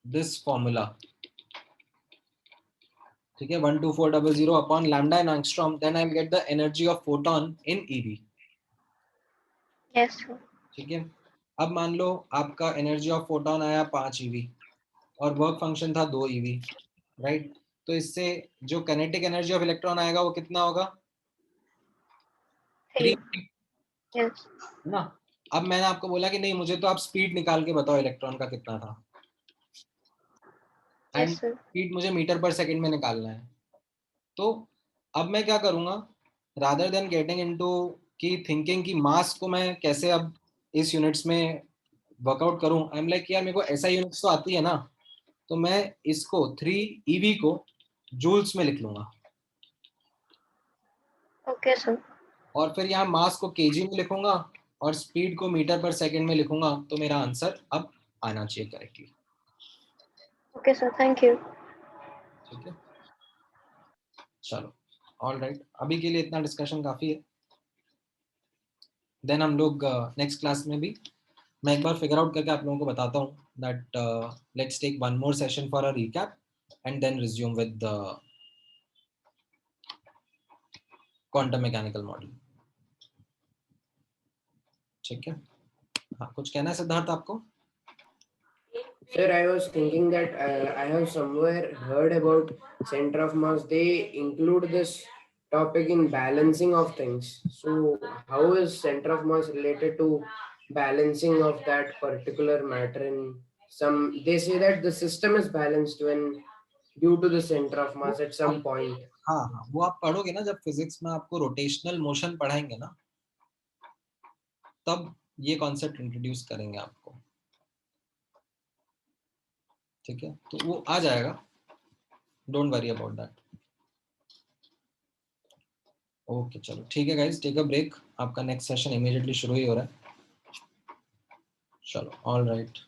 this formula, ठीक है, 12400 upon lambda and angstrom, then I'll get the energy of photon in EV. Yes, sir. ठीक है. अब मान लो आपका energy of photon आया 5 EV और वर्क फंक्शन था 2 EV, राइट. तो इससे जो काइनेटिक एनर्जी ऑफ इलेक्ट्रॉन आएगा वो कितना होगा, 3. Yes. ना. अब मैंने आपको बोला कि नहीं मुझे तो आप स्पीड निकाल के बताओ इलेक्ट्रॉन का कितना था, एंड स्पीड मुझे मीटर पर सेकंड में निकालना है. तो अब मैं क्या करूंगा, रादर देन गेटिंग इनटू की थिंकिंग की मास को मैं कैसे अब इस यूनिट्स में वर्कआउट करूं, आई एम लाइक यार मेरे को ऐसा यूनिट्स तो आती है ना, तो मैं इसको 3 EV को जूल्स में लिख लूंगा. Okay, sir. और फिर यहाँ मास को kg में लिखूंगा और स्पीड को मीटर पर सेकंड में लिखूंगा, तो मेरा आंसर अब आना चाहिए correctly. Okay, sir. Thank you. ठीक है, चलो, ऑल राइट. अभी के लिए इतना डिस्कशन काफी है. देन हम लोग नेक्स्ट क्लास में भी मैं एक बार फिगर आउट करके आप लोगों को बताता हूँ that let's take one more session for a recap and then resume with the quantum mechanical model. ठीक है. हाँ, कुछ कहना है सिद्धार्थ आपको? Sir, I was thinking that I have somewhere heard about center of mass. They include this topic in balancing of things. So how is center of mass related to balancing of that particular matter in some, they say that the system is balanced when due to the center of mass at some point. हाँ, वो आप पढ़ोगे ना जब physics में आपको rotational motion पढ़ाएंगे ना, तब ये कॉन्सेप्ट इंट्रोड्यूस करेंगे आपको. ठीक है, तो वो आ जाएगा, don't worry about that. Okay, चलो ठीक है गाइस, टेक अ ब्रेक. आपका नेक्स्ट सेशन इमीडिएटली शुरू ही हो रहा है. चलो, ऑल राइट.